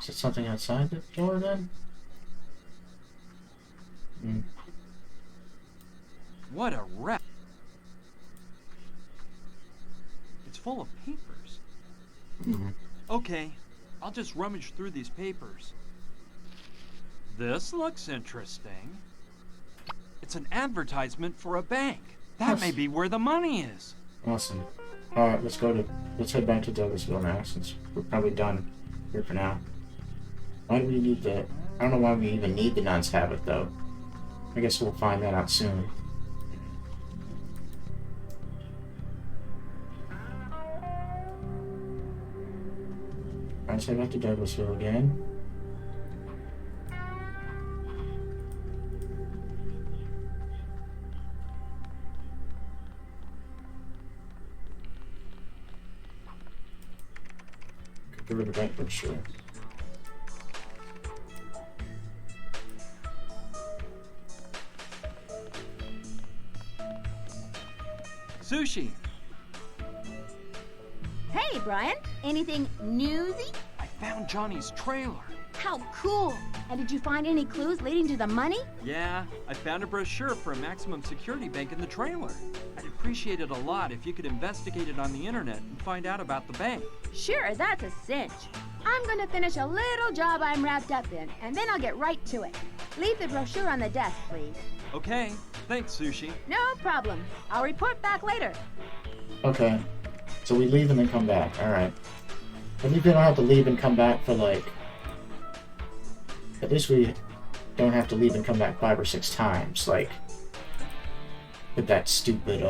Is it something outside the door then? what a wreck. It's full of papers. Okay, I'll just rummage through these papers. This looks interesting. It's an advertisement for a bank. That may be where the money is. Awesome. Alright, let's head back to Douglasville now, since we're probably done here for now. Why do we need I don't know why we even need the nun's habit, though. I guess we'll find that out soon. Alright, let's head back to Douglasville again. Get rid of the bank brochure. Sushi! Hey, Brian. Anything newsy? I found Johnny's trailer. How cool! And did you find any clues leading to the money? Yeah, I found a brochure for a maximum security bank in the trailer. I'd appreciate it a lot if you could investigate it on the internet and find out about the bank. Sure, that's a cinch. I'm gonna finish a little job I'm wrapped up in, and then I'll get right to it. Leave the brochure on the desk, please. Okay, thanks, Sushi. No problem. I'll report back later. Okay. So we leave and then come back. Alright. At least we don't have to leave and come back for, like... At least we don't have to leave and come back 5 or 6 times, like... With that stupid,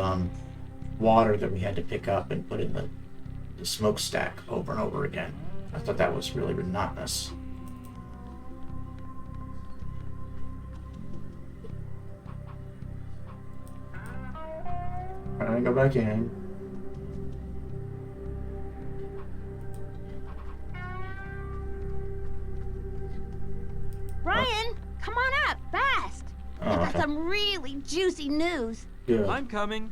water that we had to pick up and put in the smokestack over and over again. I thought that was really monotonous. Alright, go back in. Brian, come on up, fast. Oh, I got okay. some really juicy news. Good. I'm coming.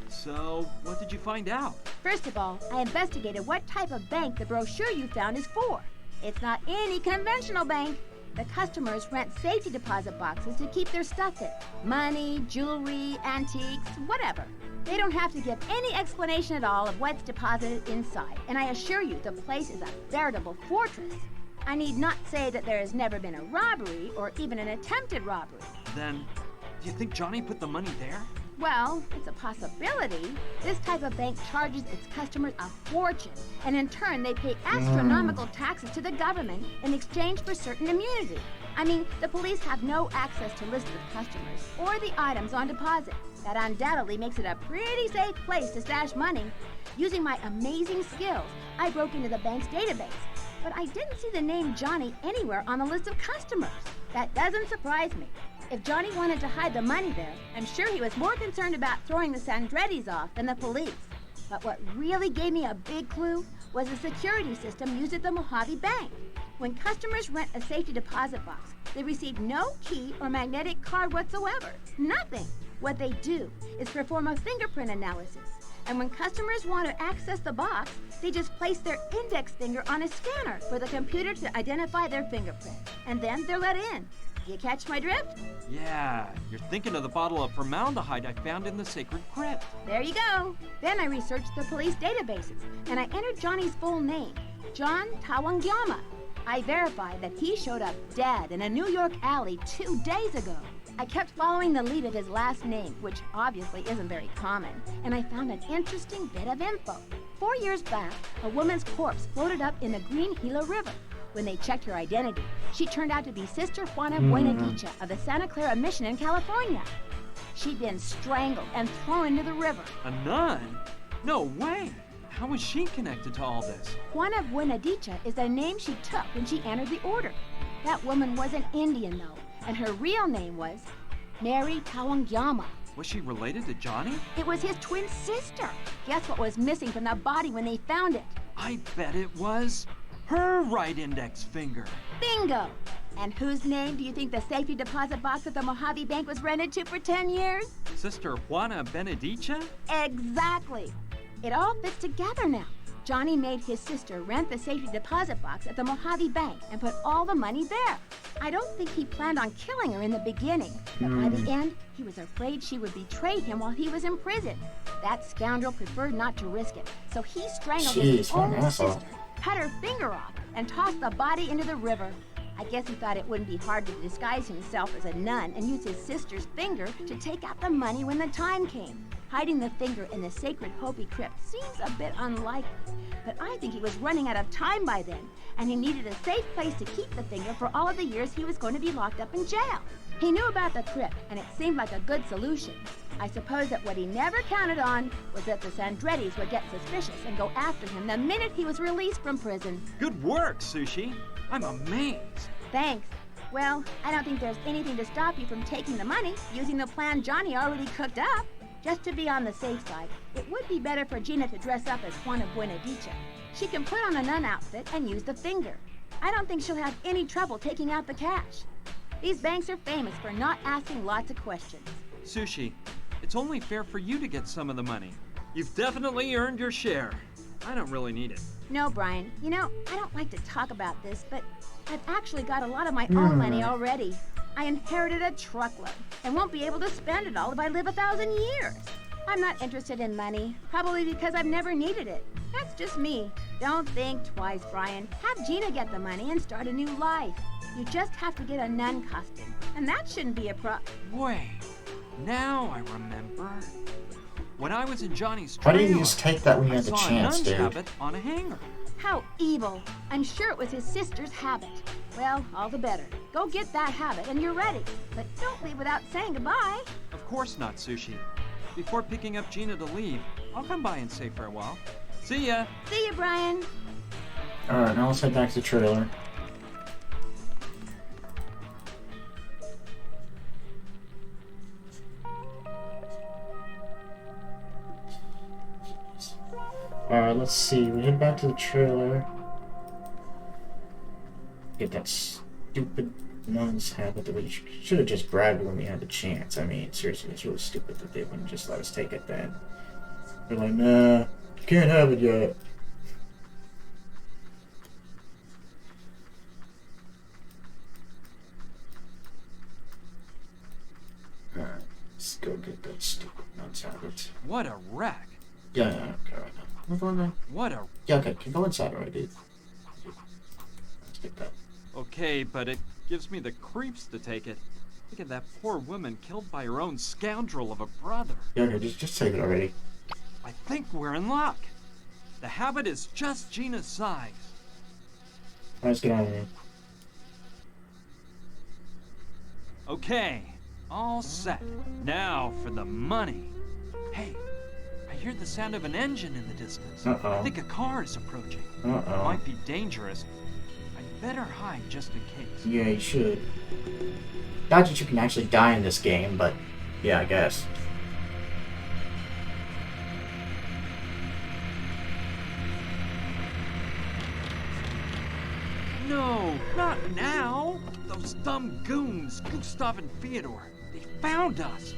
So, what did you find out? First of all, I investigated what type of bank the brochure you found is for. It's not any conventional bank. The customers rent safety deposit boxes to keep their stuff in. Money, jewelry, antiques, whatever. They don't have to give any explanation at all of what's deposited inside. And I assure you, the place is a veritable fortress. I need not say that there has never been a robbery or even an attempted robbery. Then, do you think Johnny put the money there? Well, it's a possibility. This type of bank charges its customers a fortune, and in turn they pay astronomical taxes to the government in exchange for certain immunity. I mean, the police have no access to lists of customers or the items on deposit. That undoubtedly makes it a pretty safe place to stash money. Using my amazing skills, I broke into the bank's database, but I didn't see the name Johnny anywhere on the list of customers. That doesn't surprise me. If Johnny wanted to hide the money there, I'm sure he was more concerned about throwing the Sandrettis off than the police. But what really gave me a big clue was the security system used at the Mojave Bank. When customers rent a safety deposit box, they receive no key or magnetic card whatsoever. Nothing. What they do is perform a fingerprint analysis. And when customers want to access the box, they just place their index finger on a scanner for the computer to identify their fingerprint. And then they're let in. You catch my drift? Yeah, you're thinking of the bottle of formaldehyde I found in the sacred crypt. There you go. Then I researched the police databases, and I entered Johnny's full name, John Tawangyama. I verified that he showed up dead in a New York alley 2 days ago. I kept following the lead of his last name, which obviously isn't very common, and I found an interesting bit of info. 4 years back, a woman's corpse floated up in the Green Gila River. When they checked her identity, she turned out to be Sister Juana Buenadicha of the Santa Clara Mission in California. She'd been strangled and thrown into the river. A nun? No way! How was she connected to all this? Juana Buenadicha is the name she took when she entered the order. That woman was an Indian, though, and her real name was Mary Tawangyama. Was she related to Johnny? It was his twin sister. Guess what was missing from the body when they found it? I bet it was her right index finger. Bingo! And whose name do you think the safety deposit box at the Mojave Bank was rented to for 10 years? Sister Juana Benedicha? Exactly. It all fits together now. Johnny made his sister rent the safety deposit box at the Mojave Bank and put all the money there. I don't think he planned on killing her in the beginning, but by the end, he was afraid she would betray him while he was in prison. That scoundrel preferred not to risk it, so he strangled his own sister, cut her finger off, and tossed the body into the river. I guess he thought it wouldn't be hard to disguise himself as a nun and use his sister's finger to take out the money when the time came. Hiding the finger in the sacred Hopi crypt seems a bit unlikely, but I think he was running out of time by then, and he needed a safe place to keep the finger for all of the years he was going to be locked up in jail. He knew about the crypt, and it seemed like a good solution. I suppose that what he never counted on was that the Sandrettis would get suspicious and go after him the minute he was released from prison. Good work, Sushi. I'm amazed. Thanks. Well, I don't think there's anything to stop you from taking the money using the plan Johnny already cooked up. Just to be on the safe side, it would be better for Gina to dress up as Juana Buenadicha. She can put on a nun outfit and use the finger. I don't think she'll have any trouble taking out the cash. These banks are famous for not asking lots of questions. Sushi, it's only fair for you to get some of the money. You've definitely earned your share. I don't really need it. No, Brian. You know, I don't like to talk about this, but I've actually got a lot of my own money already. I inherited a truckload and won't be able to spend it all if I live 1,000 years. I'm not interested in money, probably because I've never needed it. That's just me. Don't think twice, Brian. Have Gina get the money and start a new life. You just have to get a nun costume, and that shouldn't be a Wait, now I remember. When I was in Johnny's Why trailer, didn't you just take that when you had the I saw chance, a nun's dude? habit on a hanger. How evil. I'm sure it was his sister's habit. Well, all the better. Go get that habit and you're ready. But don't leave without saying goodbye. Of course not, Sushi. Before picking up Gina to leave, I'll come by and say farewell. See ya! See you, Brian. Alright, now let's head back to the trailer. Alright, let's see. We head back to the trailer. Get that stupid nun's habit that we should have just grabbed when we had the chance. I mean, seriously, it's really stupid that they wouldn't just let us take it then. They're like, nah, you can't have it yet. Alright, let's go get that stupid nun's habit. What a wreck! Yeah, okay, right now. We're going there. What a... Yeah, okay, can go inside already, dude. Let's get that. Okay, but it gives me the creeps to take it. Look at that poor woman killed by her own scoundrel of a brother. Yeah, okay, just take it already. I think we're in luck. The habit is just Gina's size. Alright, let's get out of here. Okay, all set. Now for the money. Hey, I hear the sound of an engine in the distance. Uh-oh. I think a car is approaching. Uh-oh. Might be dangerous. I'd better hide just in case. Yeah, you should. Not that you can actually die in this game, but yeah, I guess. No, not now! Those dumb goons, Gustav and Fyodor. They found us.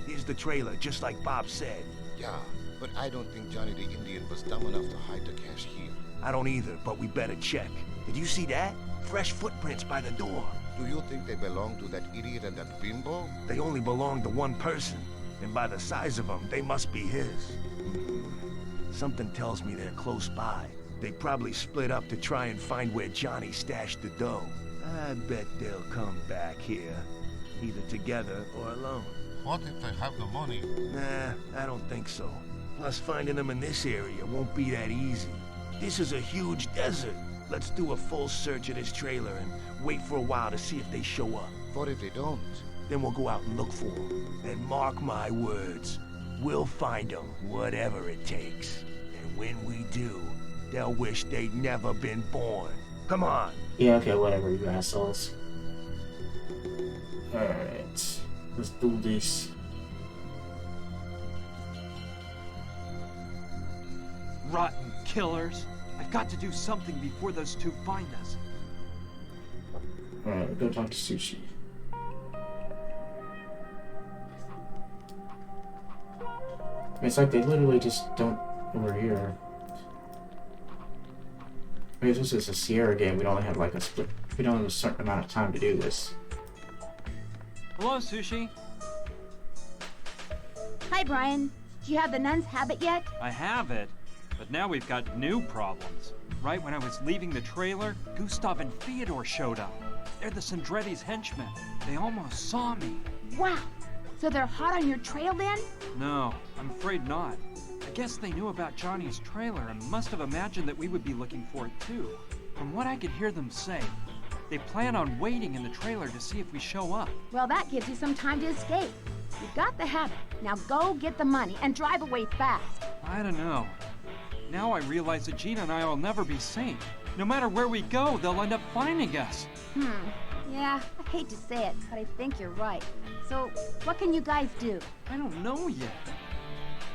Here's the trailer, just like Bob said. Yeah, but I don't think Johnny the Indian was dumb enough to hide the cash here. I don't either, but we better check. Did you see that? Fresh footprints by the door. Do you think they belong to that idiot and that bimbo? They only belong to one person, and by the size of them, they must be his. Something tells me they're close by. They probably split up to try and find where Johnny stashed the dough. I bet they'll come back here, either together or alone. What if they have the money? Nah, I don't think so. Plus, finding them in this area won't be that easy. This is a huge desert. Let's do a full search of this trailer and wait for a while to see if they show up. What if they don't? Then we'll go out and look for them. And mark my words, we'll find them, whatever it takes. And when we do, they'll wish they'd never been born. Come on. Yeah, okay, whatever, you assholes. Alright, let's do this. Rotten killers. I've got to do something before those two find us. Alright, we'll go talk to Sushi. It's like they literally just don't over here. I mean, if this is a Sierra game, we'd only have like a split. We don't have a certain amount of time to do this. Hello, Sushi. Hi, Brian. Do you have the nun's habit yet? I have it, but now we've got new problems. Right when I was leaving the trailer, Gustav and Theodore showed up. They're the Sandretti's henchmen. They almost saw me. Wow. So they're hot on your trail then? No, I'm afraid not. I guess they knew about Johnny's trailer and must have imagined that we would be looking for it too. From what I could hear them say, they plan on waiting in the trailer to see if we show up. Well, that gives you some time to escape. You've got the habit. Now go get the money and drive away fast. I don't know. Now I realize that Gina and I will never be safe. No matter where we go, they'll end up finding us. Yeah, I hate to say it, but I think you're right. So, what can you guys do? I don't know yet.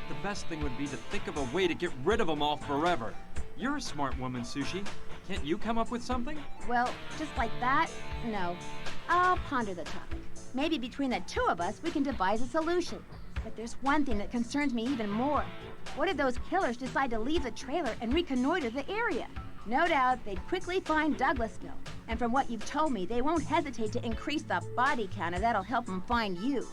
The best thing would be to think of a way to get rid of them all forever. You're a smart woman, Sushi. Can't you come up with something? Well, just like that? No. I'll ponder the topic. Maybe between the two of us, we can devise a solution. But there's one thing that concerns me even more. What if those killers decide to leave the trailer and reconnoiter the area? No doubt they'd quickly find Douglasville. And from what you've told me, they won't hesitate to increase the body count, and that'll help them find you.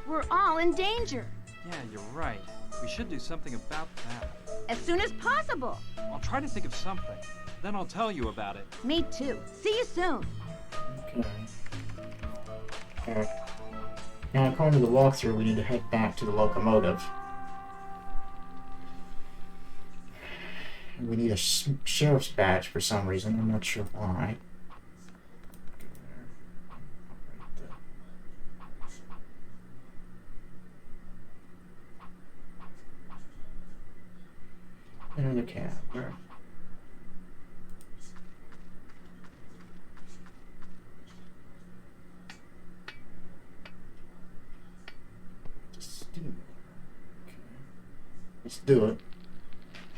We're all in danger. Yeah, you're right. We should do something about that. As soon as possible. I'll try to think of something. Then I'll tell you about it. Me too. See you soon. Okay. Now, according to the walkthrough, we need to head back to the locomotive. We need a sheriff's badge for some reason. I'm not sure why. Enter the cab. Where? Steam. Okay. Let's do it.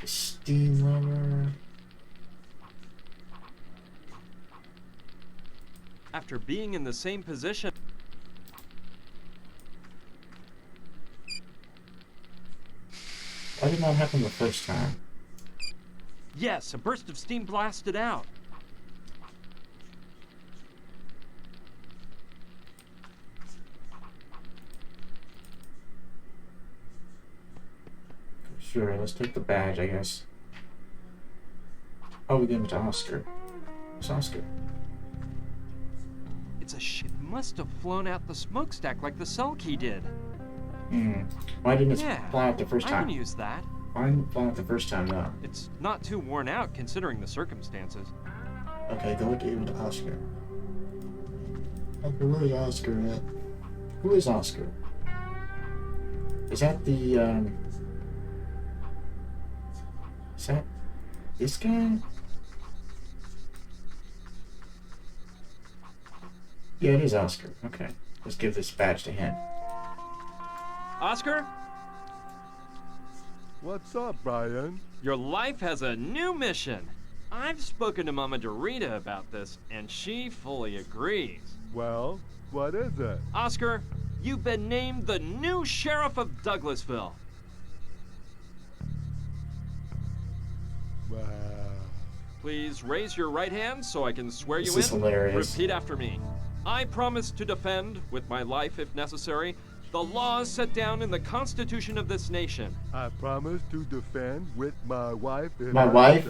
The steamroller. After being in the same position... Why did not happen the first time? Yes, a burst of steam blasted out. Sure, let's take the badge, I guess. Oh, we gave it to Oscar. It's Oscar. It's a ship. Must have flown out the smokestack like the cell key did. Why didn't it fly out the first time? I can use that. Why didn't it fly out the first time, though? It's not too worn out considering the circumstances. Okay, go give it to Oscar. Okay, where's Oscar at? Who is Oscar? Is that the, Is that this guy? Yeah, it is Oscar. Okay, let's give this badge to him. Oscar? What's up, Brian? Your life has a new mission. I've spoken to Mama Dorita about this, and she fully agrees. Well, what is it? Oscar, you've been named the new sheriff of Douglasville. Wow. Please raise your right hand so I can swear you in. This is hilarious. Repeat after me. I promise to defend, with my life if necessary, the laws set down in the Constitution of this nation. I promise to defend with my wife. My wife?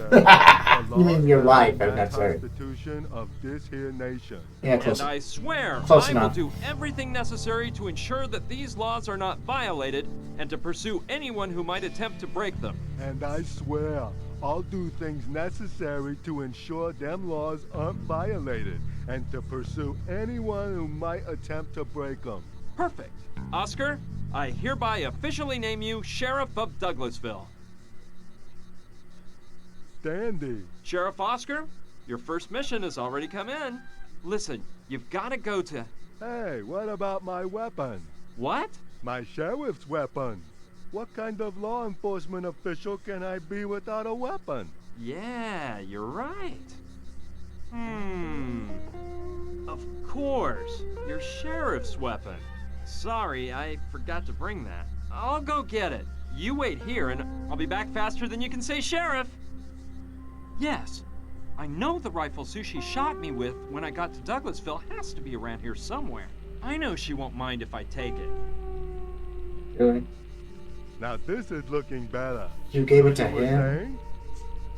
You mean your life, if necessary. Constitution of this here nation. Yeah, close. And I swear Close I enough. will do everything necessary to ensure that these laws are not violated and to pursue anyone who might attempt to break them. And I swear I'll do things necessary to ensure them laws aren't violated and to pursue anyone who might attempt to break them. Perfect. Oscar, I hereby officially name you Sheriff of Douglasville. Dandy. Sheriff Oscar, your first mission has already come in. Listen, you've got to go to... Hey, what about my weapon? What? My sheriff's weapon. What kind of law enforcement official can I be without a weapon? Yeah, you're right. Of course, your sheriff's weapon. Sorry, I forgot to bring that. I'll go get it. you wait here and I'll be back faster than you can say sheriff. Yes, I know the rifle Sushi shot me with when I got to Douglasville has to be around here somewhere. I know she won't mind if I take it. Really? Now this is looking better. You gave it to You were him? saying?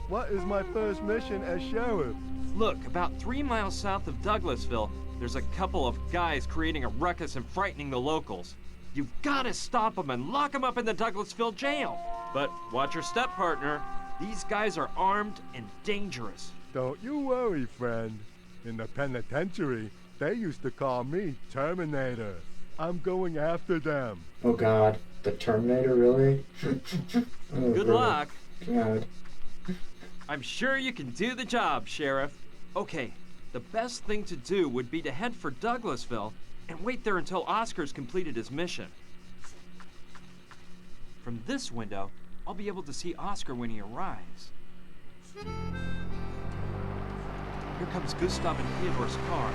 What is my first mission as sheriff? Look, about 3 miles south of Douglasville, there's a couple of guys creating a ruckus and frightening the locals. You've got to stop them and lock them up in the Douglasville jail. But watch your step, partner. These guys are armed and dangerous. Don't you worry, friend. In the penitentiary, they used to call me Terminator. I'm going after them. Oh God, the Terminator, really? Oh, Good bro. luck. God. I'm sure you can do the job, Sheriff. Okay, the best thing to do would be to head for Douglasville and wait there until Oscar's completed his mission. From this window, I'll be able to see Oscar when he arrives. Here comes Gustav and Theodore's car.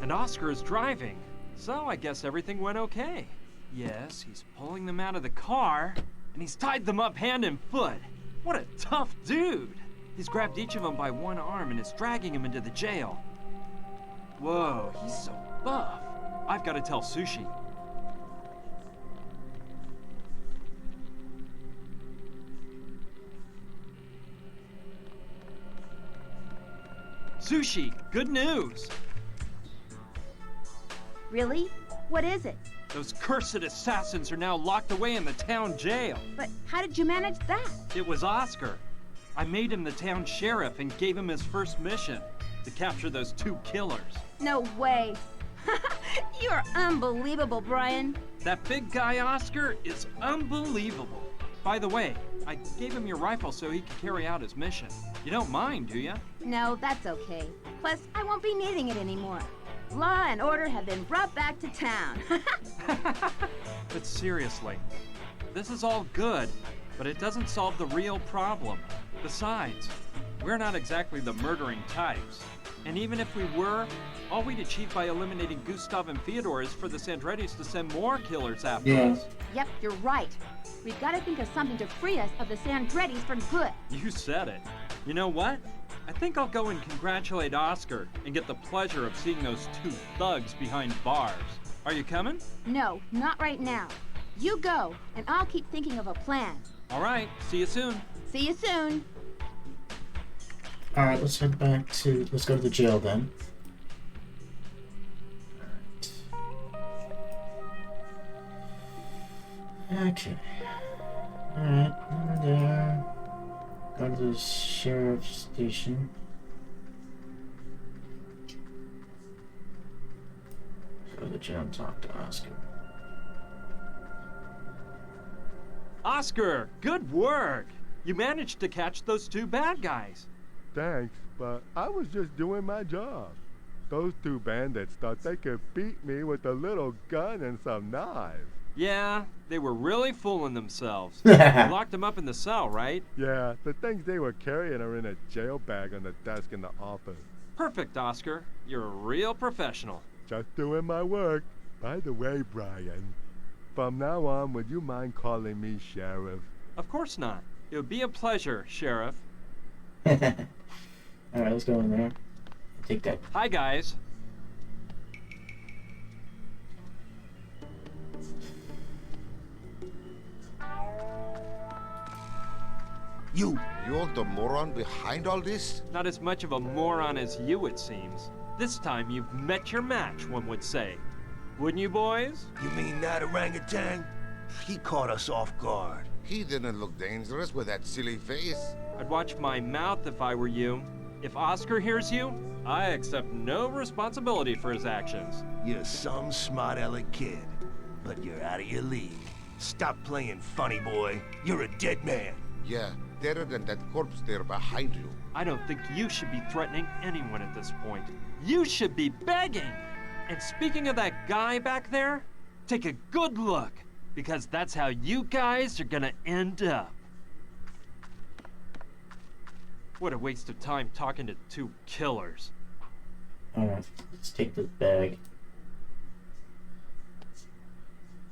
And Oscar is driving, so I guess everything went okay. Yes, he's pulling them out of the car, and he's tied them up hand and foot. What a tough dude! He's grabbed each of them by one arm and is dragging him into the jail. Whoa, he's so buff. I've got to tell Sushi. Sushi, good news! Really? What is it? Those cursed assassins are now locked away in the town jail. But how did you manage that? It was Oscar. I made him the town sheriff and gave him his first mission, to capture those 2 killers. No way. You're unbelievable, Brian. That big guy Oscar is unbelievable. By the way, I gave him your rifle so he could carry out his mission. You don't mind, do you? No, that's okay. Plus, I won't be needing it anymore. Law and order have been brought back to town. But seriously, this is all good, but it doesn't solve the real problem. Besides, we're not exactly the murdering types. And even if we were, all we'd achieve by eliminating Gustav and Theodore is for the Sandrettis to send more killers after us. Yep, you're right. We've got to think of something to free us of the Sandrettis for good. You said it. You know what? I think I'll go and congratulate Oscar and get the pleasure of seeing those 2 thugs behind bars. Are you coming? No, not right now. You go, and I'll keep thinking of a plan. All right, see you soon. See you soon. Alright, let's go to the jail then. Alright. Okay. Alright, over there. Go to the sheriff's station. Go to the jail and talk to Oscar. Oscar, good work! You managed to catch those 2 bad guys. Thanks, but I was just doing my job. Those 2 bandits thought they could beat me with a little gun and some knives. Yeah, they were really fooling themselves. You locked them up in the cell, right? Yeah, the things they were carrying are in a jail bag on the desk in the office. Perfect, Oscar. You're a real professional. Just doing my work. By the way, Brian, from now on, would you mind calling me Sheriff? Of course not. It would be a pleasure, Sheriff. Alright, let's go in there. Take that. Hi, guys. You're the moron behind all this? Not as much of a moron as you, it seems. This time you've met your match, one would say. Wouldn't you, boys? You mean that orangutan? He caught us off guard. He didn't look dangerous with that silly face. I'd watch my mouth if I were you. If Oscar hears you, I accept no responsibility for his actions. You're some smart-aleck kid, but you're out of your league. Stop playing funny, boy. You're a dead man. Yeah, deader than that corpse there behind you. I don't think you should be threatening anyone at this point. You should be begging! And speaking of that guy back there, take a good look, because that's how you guys are gonna end up. What a waste of time talking to 2 killers. Alright, let's take this bag.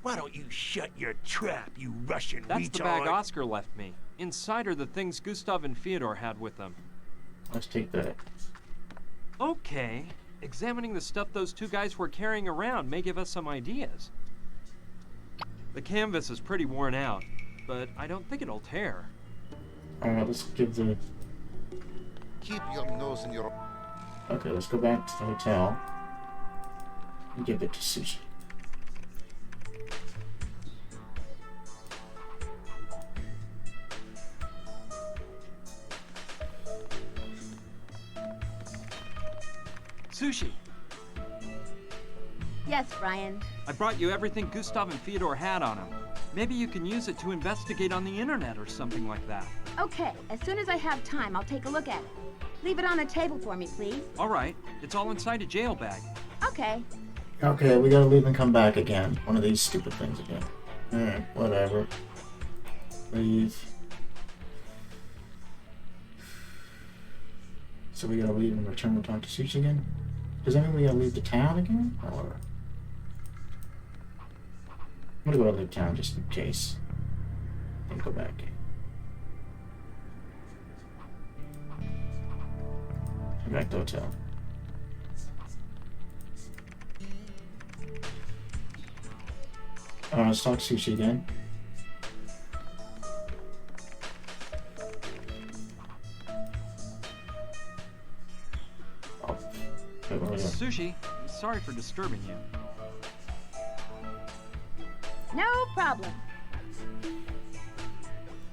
Why don't you shut your trap, you Russian That's retard? the bag Oscar left me. Inside are the things Gustav and Fyodor had with them. Let's take that. Okay. Examining the stuff those two guys were carrying around may give us some ideas. The canvas is pretty worn out, but I don't think it'll tear. Alright, let's give the... Keep your nose in your... Okay, let's go back to the hotel and give it to Sushi. Sushi, Yes, Brian. I brought you everything Gustav and Fyodor had on them. Maybe you can use it to investigate on the internet or something like that. Okay, as soon as I have time, I'll take a look at it. Leave it on the table for me, please. All right, it's all inside a jail bag. Okay. Okay, we gotta leave and come back again. One of these stupid things again. Alright, whatever. Leave. So we gotta leave and return and talk to Sushi again? Does that mean we gotta leave the town again? Or... I'm gonna go ahead and leave town just in case. And go back. Come back to the hotel. Alright, let's talk to Sushi again. Oh. Wait, what was that? Sushi, I'm sorry for disturbing you. No problem.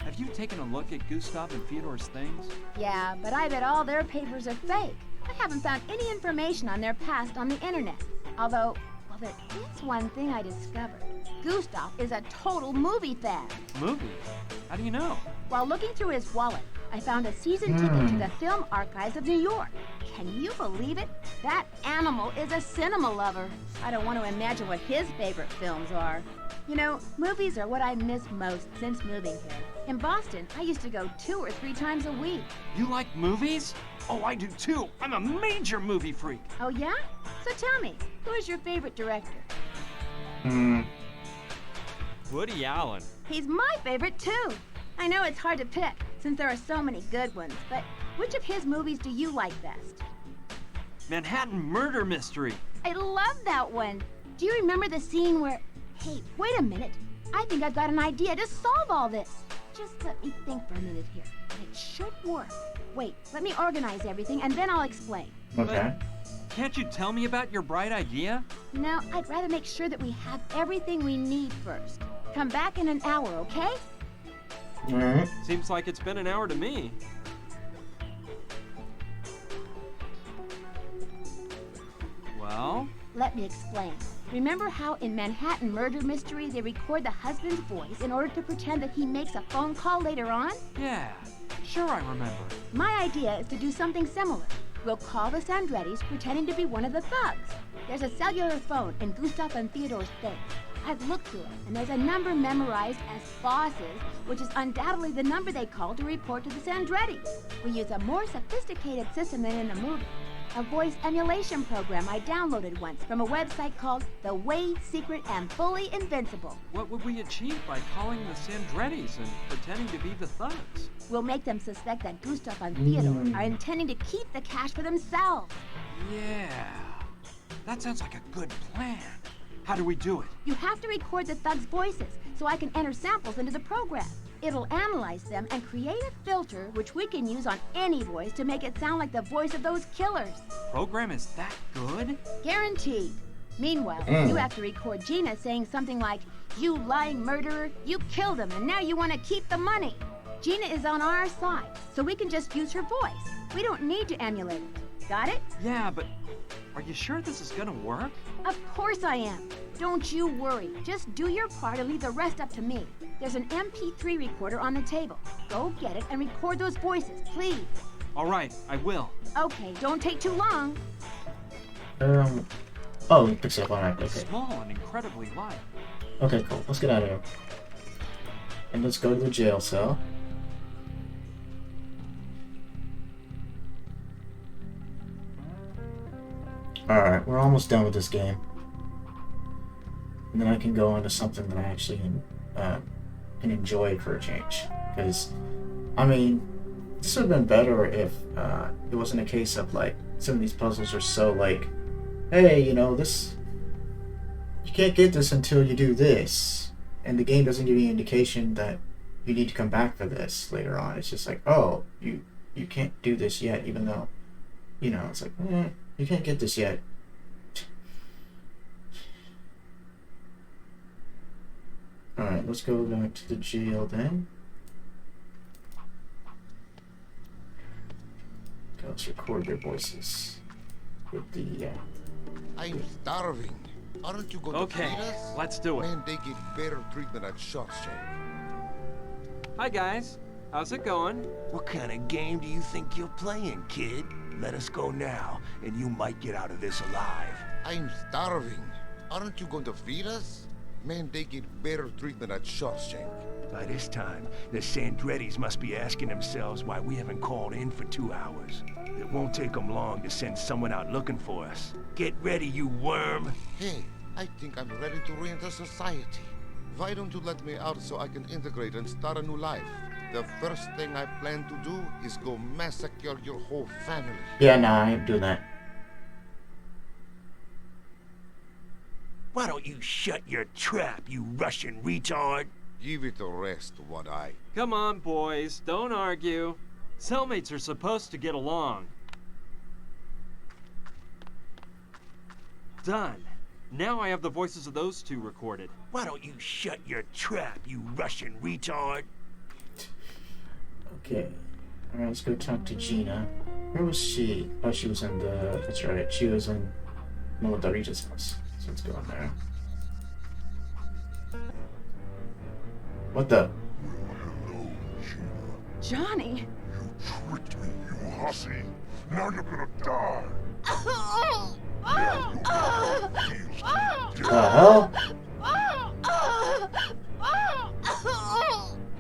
Have you taken a look at Gustav and Fyodor's things? Yeah, but I bet all their papers are fake. I haven't found any information on their past on the internet. Although, well, there is one thing I discovered. Gustav is a total movie fan. Movies? How do you know? While looking through his wallet, I found a season ticket to the Film Archives of New York. Can you believe it? That animal is a cinema lover. I don't want to imagine what his favorite films are. You know, movies are what I miss most since moving here. In Boston, I used to go 2 or 3 times a week. You like movies? Oh, I do too. I'm a major movie freak. Oh, yeah? So tell me, who is your favorite director? Woody Allen. He's my favorite, too. I know it's hard to pick, since there are so many good ones, but which of his movies do you like best? Manhattan Murder Mystery. I love that one. Do you remember the scene where... Hey, wait a minute. I think I've got an idea to solve all this. Just let me think for a minute here. It should work. Wait, let me organize everything, and then I'll explain. Okay. Can't you tell me about your bright idea? No, I'd rather make sure that we have everything we need first. Come back in an hour, okay? Alright. Seems like it's been an hour to me. Well? Let me explain. Remember how in Manhattan Murder Mystery they record the husband's voice in order to pretend that he makes a phone call later on? Yeah, sure I remember. My idea is to do something similar. We'll call the Sandrettis pretending to be one of the thugs. There's a cellular phone in Gustav and Theodore's thing. I've looked through it, and there's a number memorized as bosses, which is undoubtedly the number they call to report to the Sandrettis. We use a more sophisticated system than in the movie. A voice emulation program I downloaded once from a website called The Way Secret and Fully Invincible. What would we achieve by calling the Sandrettis and pretending to be the thugs? We'll make them suspect that Gustav and Theodore are intending to keep the cash for themselves. Yeah, that sounds like a good plan. How do we do it? You have to record the thugs' voices so I can enter samples into the program. It'll analyze them and create a filter which we can use on any voice to make it sound like the voice of those killers. Program is that good? Guaranteed. Meanwhile, you have to record Gina saying something like, "You lying murderer, you killed him and now you want to keep the money." Gina is on our side, so we can just use her voice. We don't need to emulate it. Got it? Yeah, but are you sure this is gonna work? Of course I am. Don't you worry. Just do your part and leave the rest up to me. There's an MP3 recorder on the table. Go get it and record those voices, please. All right, I will. Okay, don't take too long. Oh, it picks it up on it. Okay. Small and incredibly light. Okay, cool. Let's get out of here. And let's go to the jail cell. Alright, we're almost done with this game. and then I can go on to something that I actually can enjoy for a change. Because, I mean, this would have been better if it wasn't a case of, like, some of these puzzles are so, like, hey, you know, this, you can't get this until you do this, and the game doesn't give you any indication that you need to come back for this later on. It's just like, oh, you can't do this yet, even though, you know, it's like, you can't get this yet. Alright, let's go back to the jail then. Okay, let's record their voices with the, I'm starving. Aren't you going to Okay, feed us? let's do it. Man, they get better treatment at Shawshank. Hi guys, how's it going? What kind of game do you think you're playing, kid? Let us go now, and you might get out of this alive. I'm starving. Aren't you going to feed us? Man, they get better treatment at Shawshank. By this time, the Sandrettis must be asking themselves why we haven't called in for 2 hours. It won't take them long to send someone out looking for us. Get ready, you worm! Hey, I think I'm ready to re-enter society. Why don't you let me out so I can integrate and start a new life? The first thing I plan to do is go massacre your whole family. Yeah, nah, I ain't doing that. Why don't you shut your trap, you Russian retard? Give it a rest, One Eye. Come on, boys, don't argue. Cellmates are supposed to get along. Done. Now I have the voices of those two recorded. Why don't you shut your trap, you Russian retard? Okay. Alright, let's go talk to Gina. Where was she? Oh, she was in the... That's right, she was in Militarita's house. So let's go in there. What the? Hello, Gina. Johnny! You tricked me, you hussy. Now you're gonna die. The hell?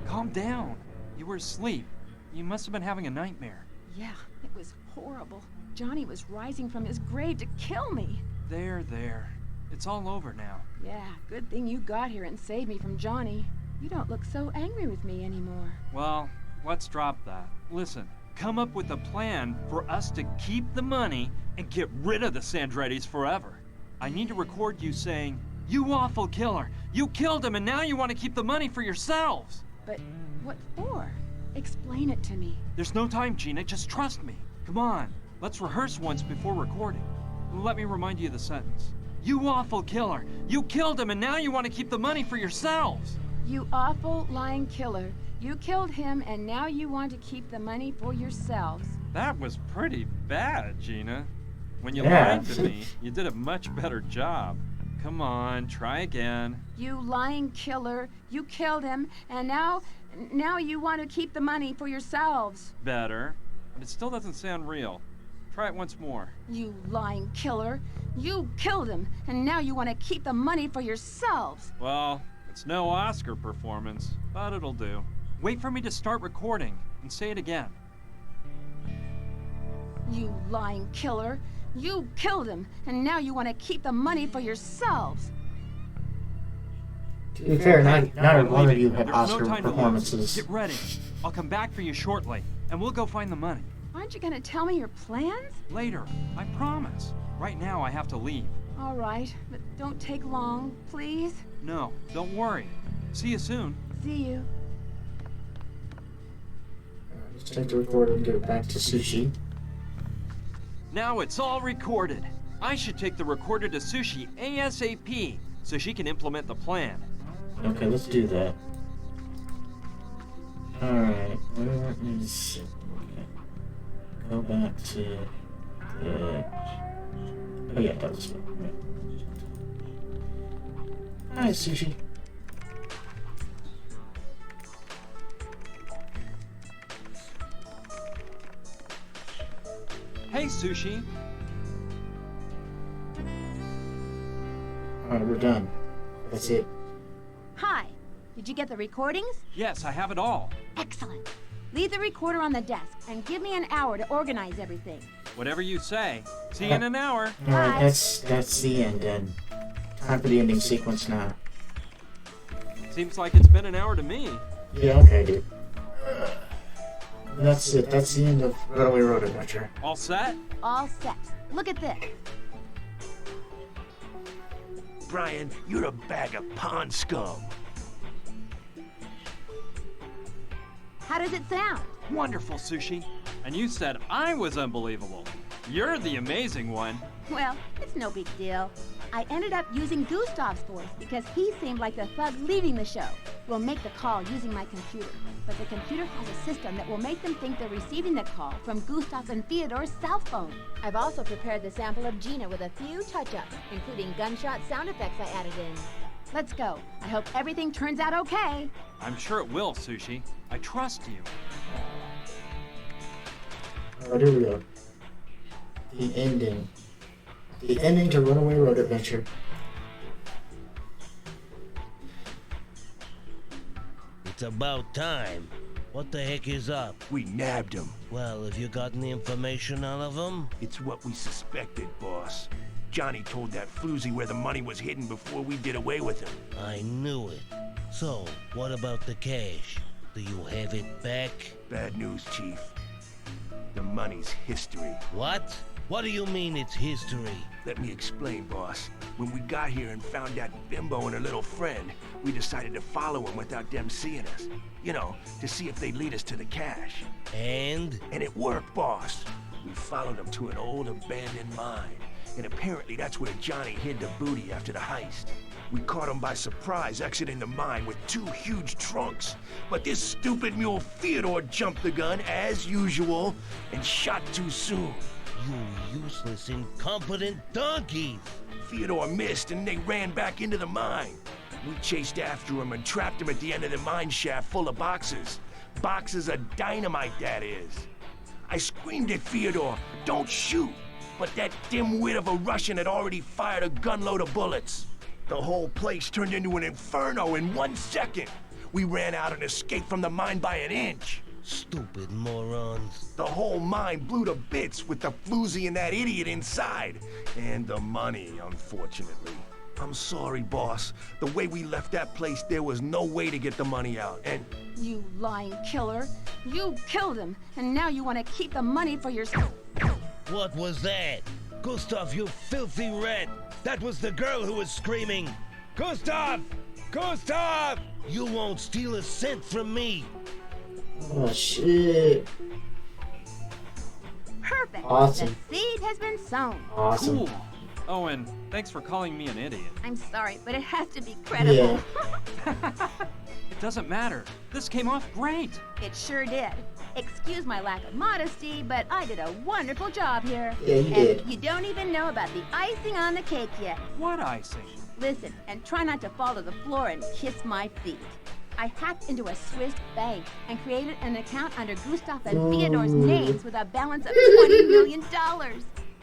Calm down. You were asleep. You must have been having a nightmare. Yeah, it was horrible. Johnny was rising from his grave to kill me. There. It's all over now. Yeah, good thing you got here and saved me from Johnny. You don't look so angry with me anymore. Well, let's drop that. Listen, come up with a plan for us to keep the money and get rid of the Sandrettis forever. I need to record you saying, "You awful killer! You killed him and now you want to keep the money for yourselves!" But what for? Explain it to me. There's no time, Gina. Just trust me. Come on. Let's rehearse once before recording. Let me remind you of the sentence. "You awful killer! You killed him and now you want to keep the money for yourselves!" You awful lying killer. You killed him and now you want to keep the money for yourselves. That was pretty bad, Gina. When you Yeah. lied to me, you did a much better job. Come on, try again. You lying killer. You killed him and now you want to keep the money for yourselves. Better, but it still doesn't sound real. Try it once more. You lying killer. You killed him and now you want to keep the money for yourselves. Well, it's no Oscar performance, but it'll do. Wait for me to start recording and say it again. You lying killer. You killed him and now you want to keep the money for yourselves. To be fair, not one of you have There's no Oscar time to lose. performances. Get ready. I'll come back for you shortly, and we'll go find the money. Aren't you going to tell me your plans? Later, I promise. Right now, I have to leave. All right, but don't take long, please. No, don't worry. See you soon. See you. Let's take the recorder and get it back to Sushi. Now it's all recorded. I should take the recorder to Sushi ASAP so she can implement the plan. Okay, let's do that. Alright, where is... Okay. Go back to the... Oh yeah, that was one. Hi, Sushi. Hey, Sushi. Alright, we're done. That's it. Hi. Did you get the recordings? Yes, I have it all. Excellent. Leave the recorder on the desk and give me an hour to organize everything. Whatever you say. See you in an hour. Alright, that's the end then. Time for the ending sequence now. Seems like it's been an hour to me. Yeah, okay, dude. That's it. That's the end of Runaway Road Adventure. All set? All set. Look at this. Brian, you're a bag of pond scum. How does it sound? Wonderful, Sushi. And you said I was unbelievable. You're the amazing one. Well, it's no big deal. I ended up using Gustav's voice because he seemed like the thug leaving the show. We'll make the call using my computer, but the computer has a system that will make them think they're receiving the call from Gustav and Theodore's cell phone. I've also prepared the sample of Gina with a few touch-ups, including gunshot sound effects I added in. Let's go. I hope everything turns out okay. I'm sure it will, Sushi. I trust you. Alright, here we go. The ending. The ending to Runaway Road Adventure. It's about time. What the heck is up? We nabbed him. Well, have you gotten the information out of him? It's what we suspected, boss. Johnny told that floozy where the money was hidden before we did away with him. I knew it. So, what about the cash? Do you have it back? Bad news, Chief. The money's history. What? What do you mean it's history? Let me explain, boss. When we got here and found that bimbo and her little friend, we decided to follow them without them seeing us. You know, to see if they'd lead us to the cash. And? And it worked, boss. We followed them to an old abandoned mine. And apparently that's where Johnny hid the booty after the heist. We caught him by surprise exiting the mine with 2 huge trunks. But this stupid mule Theodore jumped the gun, as usual, and shot too soon. You useless, incompetent donkeys! Theodore missed and they ran back into the mine. We chased after him and trapped him at the end of the mine shaft full of boxes. Boxes of dynamite, that is. I screamed at Theodore, "Don't shoot!" But that dimwit of a Russian had already fired a gunload of bullets. The whole place turned into an inferno in 1 second. We ran out and escaped from the mine by an inch. Stupid morons. The whole mine blew to bits with the floozy and that idiot inside. And the money, unfortunately. I'm sorry, boss. The way we left that place, there was no way to get the money out, and... You lying killer. You killed him, and now you want to keep the money for yourself. What was that? Gustav, you filthy rat! That was the girl who was screaming! Gustav! Gustav! You won't steal a cent from me! Oh shit. Perfect. Awesome. The seed has been sown. Awesome. Cool. Oh, and thanks for calling me an idiot. I'm sorry, but it has to be credible. It doesn't matter. This came off great. It sure did. Excuse my lack of modesty, but I did a wonderful job here. Yeah, you did. And you don't even know about the icing on the cake yet. What icing? Listen, and try not to fall to the floor and kiss my feet. I hacked into a Swiss bank and created an account under Gustav and Theodore's names with a balance of $20 million.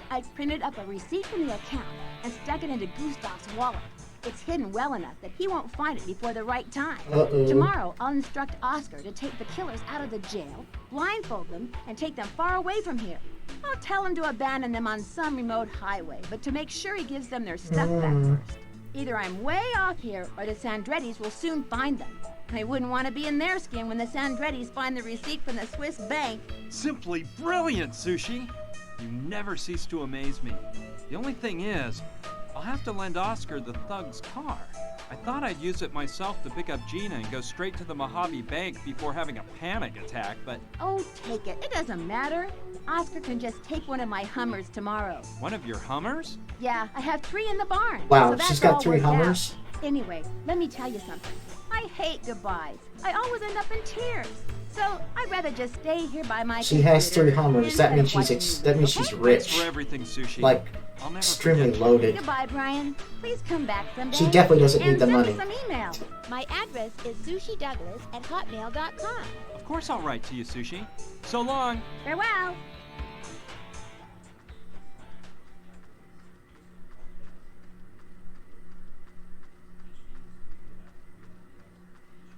I printed up a receipt from the account and stuck it into Gustav's wallet. It's hidden well enough that he won't find it before the right time. Tomorrow, I'll instruct Oscar to take the killers out of the jail, blindfold them, and take them far away from here. I'll tell him to abandon them on some remote highway, but to make sure he gives them their stuff back first. Either I'm way off here, or the Sandrettis will soon find them. I wouldn't want to be in their skin when the Sandrettis find the receipt from the Swiss bank. Simply brilliant, Sushi. You never cease to amaze me. The only thing is, I'll have to lend Oscar the thug's car. I thought I'd use it myself to pick up Gina and go straight to the Mojave Bank before having a panic attack, but... Oh, take it. It doesn't matter. Oscar can just take one of my Hummers tomorrow. One of your Hummers? Yeah, I have 3 in the barn. Wow, so that's she's got all 3 worked out. Hummers? Anyway, let me tell you something. I hate goodbyes. I always end up in tears. So I'd rather just stay here by my She has 3 computer Hummers. That means instead of she's watching she's movies, rich. Thanks for everything, Sushi. Like I'll never extremely forget you. loaded. Goodbye, Brian. Please come back someday. She definitely doesn't need and the send money. me some email. My address is sushidouglas@hotmail.com. Of course I'll write to you, Sushi. So long. Farewell.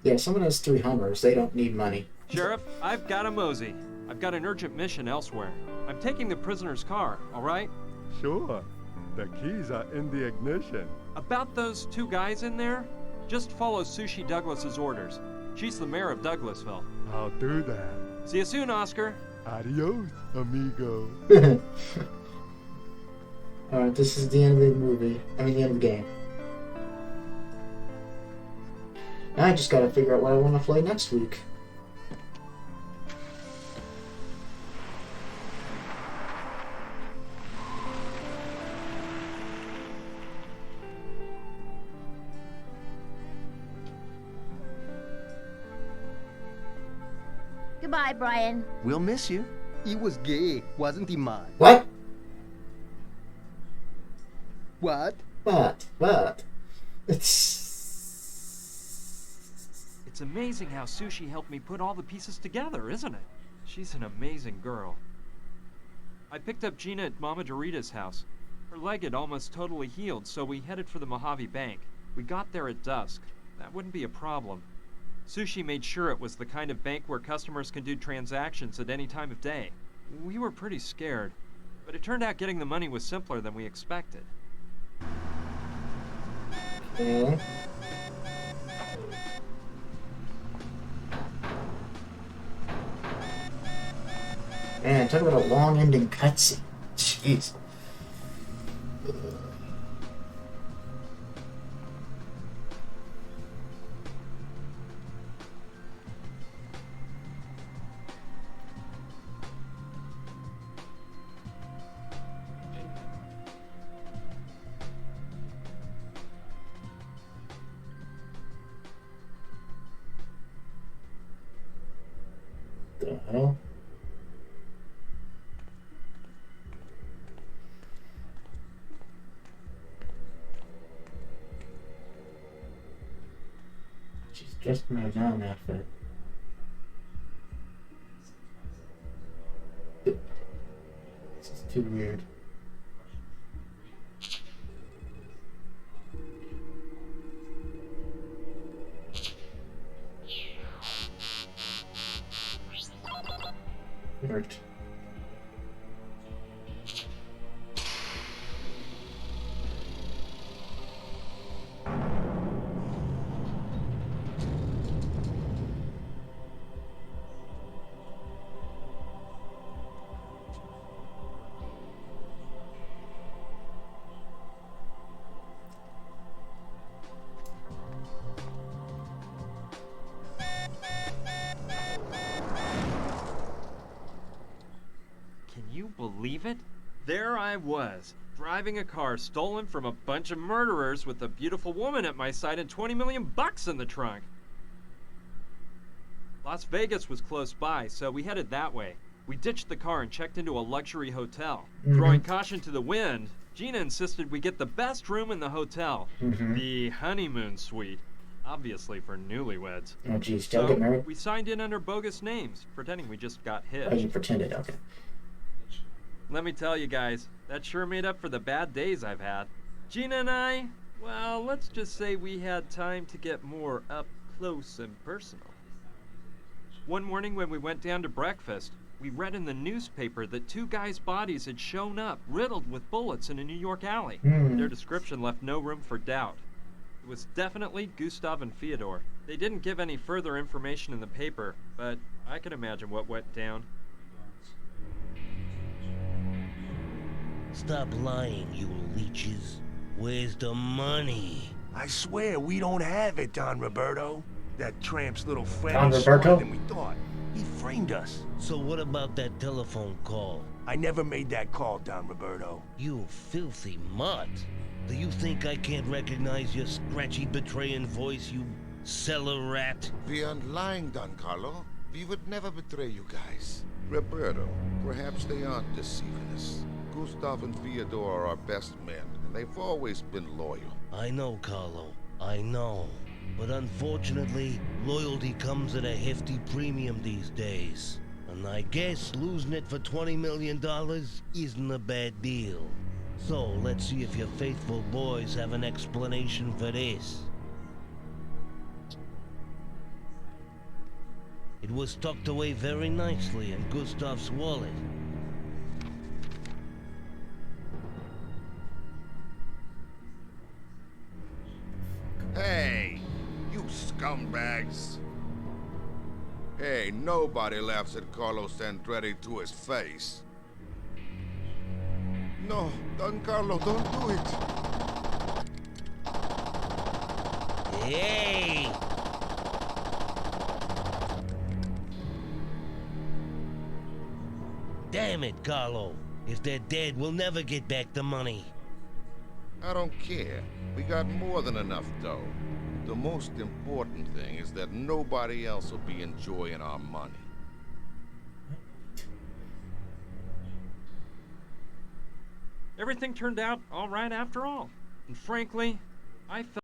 Yeah, someone has 3 Hummers. They don't need money. Sheriff, I've got a mosey. I've got an urgent mission elsewhere. I'm taking the prisoner's car, all right? Sure. The keys are in the ignition. About those two guys in there, just follow Sushi Douglas's orders. She's the mayor of Douglasville. I'll do that. See you soon, Oscar. Adios, amigo. Alright, this is the end of the movie. I mean, the end of the game. Now I just gotta figure out what I want to play next week. Goodbye, Brian. We'll miss you. He was gay, wasn't he, man? What? What? What? It's amazing how Sushi helped me put all the pieces together, isn't it? She's an amazing girl. I picked up Gina at Mama Dorita's house. Her leg had almost totally healed, so we headed for the Mojave Bank. We got there at dusk. That wouldn't be a problem. Sushi made sure it was the kind of bank where customers can do transactions at any time of day. We were pretty scared, but it turned out getting the money was simpler than we expected. okay. Man, talk about a long ending cutscene. Jeez. The hell? She's just my down outfit. This is too weird. Worked. Believe it? There I was, driving a car stolen from a bunch of murderers with a beautiful woman at my side and 20 million bucks in the trunk. Las Vegas was close by, so we headed that way. We ditched the car and checked into a luxury hotel. Throwing caution to the wind, Gina insisted we get the best room in the hotel, the honeymoon suite. Obviously for newlyweds. Oh geez, did I get married? We signed in under bogus names, pretending we just got hitched. Oh, you pretended, okay. Let me tell you guys, that sure made up for the bad days I've had. Gina and I, well, let's just say we had time to get more up close and personal. One morning when we went down to breakfast, we read in the newspaper that two guys' bodies had shown up, riddled with bullets in a New York alley. Their description left no room for doubt. It was definitely Gustav and Fyodor. They didn't give any further information in the paper, but I can imagine what went down. Stop lying, you leeches. Where's the money? I swear we don't have it, Don Roberto. That tramp's little friend Don is smarter Roberto? than we thought. He framed us. So what about that telephone call? I never made that call, Don Roberto. You filthy mutt. Do you think I can't recognize your scratchy betraying voice, you cellar rat? We aren't lying, Don Carlo. We would never betray you guys. Roberto, perhaps they aren't deceiving us. Gustav and Fyodor are our best men, and they've always been loyal. I know, Carlo. I know. But unfortunately, loyalty comes at a hefty premium these days. And I guess losing it for $20 million isn't a bad deal. So let's see if your faithful boys have an explanation for this. It was tucked away very nicely in Gustav's wallet. scumbags. Hey, nobody laughs at Carlos Andretti to his face. No, Don Carlo, don't do it. Hey! Damn it, Carlo. If they're dead, we'll never get back the money. I don't care. We got more than enough dough. The most important thing is that nobody else will be enjoying our money. Everything turned out all right after all. And frankly, I felt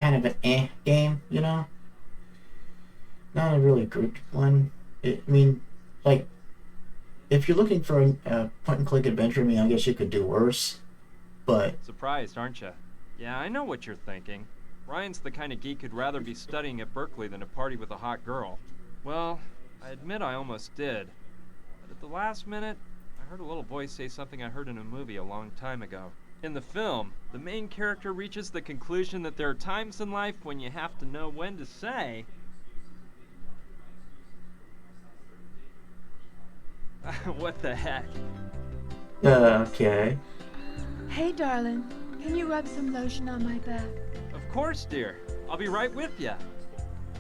kind of an game, you know? Not a really good one. I mean, like, if you're looking for a point-and-click adventure, I mean, I guess you could do worse, but... Surprised, aren't you? Yeah, I know what you're thinking. Ryan's the kind of geek who'd rather be studying at Berkeley than to party with a hot girl. Well, I admit I almost did. But at the last minute, I heard a little voice say something I heard in a movie a long time ago. In the film, the main character reaches the conclusion that there are times in life when you have to know when to say... What the heck? Okay. Hey, darling. Can you rub some lotion on my back? Of course, dear. I'll be right with you.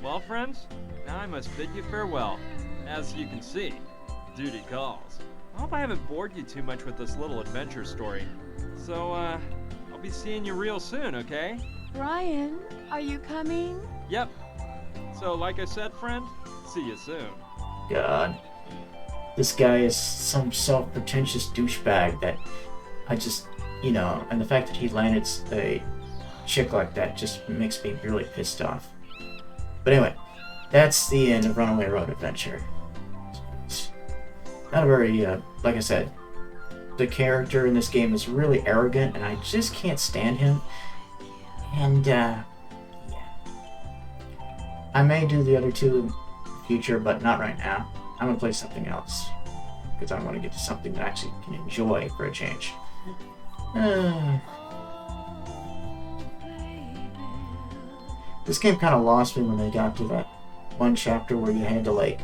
Well, friends, now I must bid you farewell. As you can see, duty calls. I hope I haven't bored you too much with this little adventure story. So, I'll be seeing you real soon, okay? Brian, are you coming? Yep. So, like I said, friend, see you soon. God. This guy is some self-pretentious douchebag that I just, you know, and the fact that he landed a chick like that just makes me really pissed off. But anyway, that's the end of Runaway Road Adventure. Not a very, like I said, the character in this game is really arrogant, and I just can't stand him. And, yeah. I may do the other two in the future, but not right now. I'm gonna play something else, because I want to get to something that I actually can enjoy for a change. This game kind of lost me when they got to that one chapter where you had to, like,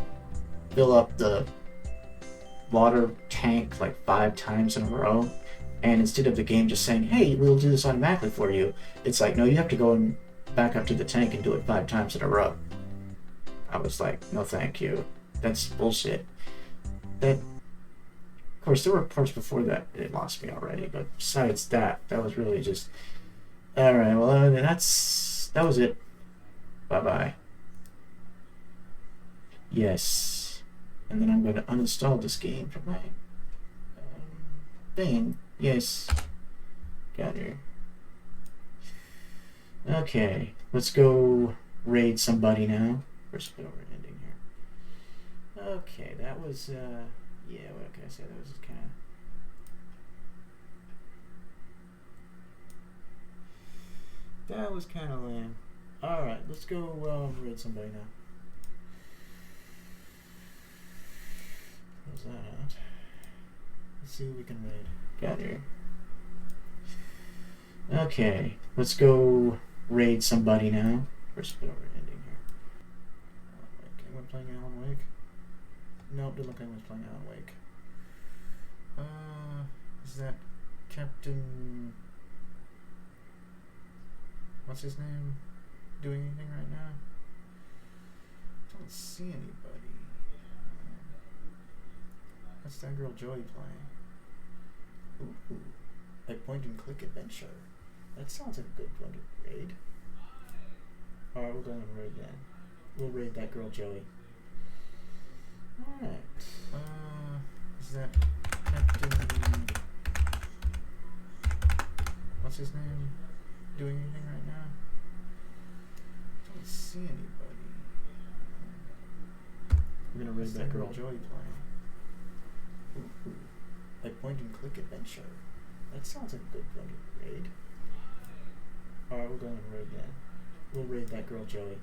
fill up the water tank like 5 times in a row, and instead of the game just saying, hey, we'll do this automatically for you, it's like, no, you have to go and back up to the tank and do it 5 times in a row. I was like, no thank you. That's bullshit. Of course, there were parts before that it lost me already, but besides that, that was really just... Alright, well, that was it. Bye-bye. Yes. And then I'm going to uninstall this game from my thing. Yes. Got her. Okay, let's go raid somebody now. First, we're ending here. Okay, that was, yeah, what can I say? That was kind of... That was kind of lame. Alright, let's go raid somebody now. Where's that at? Let's see what we can raid. Got here. Okay, let's go raid somebody now. First, we're ending here. Anyone playing Alan Wake? Nope, didn't look like anyone's playing Alan Wake. Is that Captain... What's his name? Doing anything right now? Don't see anybody. What's that girl Joey playing? Ooh, a point-and-click adventure. That sounds like a good one to raid. Alright, we'll go and raid that. We'll raid that girl Joey. Alright. Is that Captain... What's his name? Doing anything right now? Don't see anybody. We're gonna raid that girl Joey playing. Ooh, a point-and-click adventure. That sounds like a good one to raid. Alright, we'll go and raid that. We'll raid that girl Joey.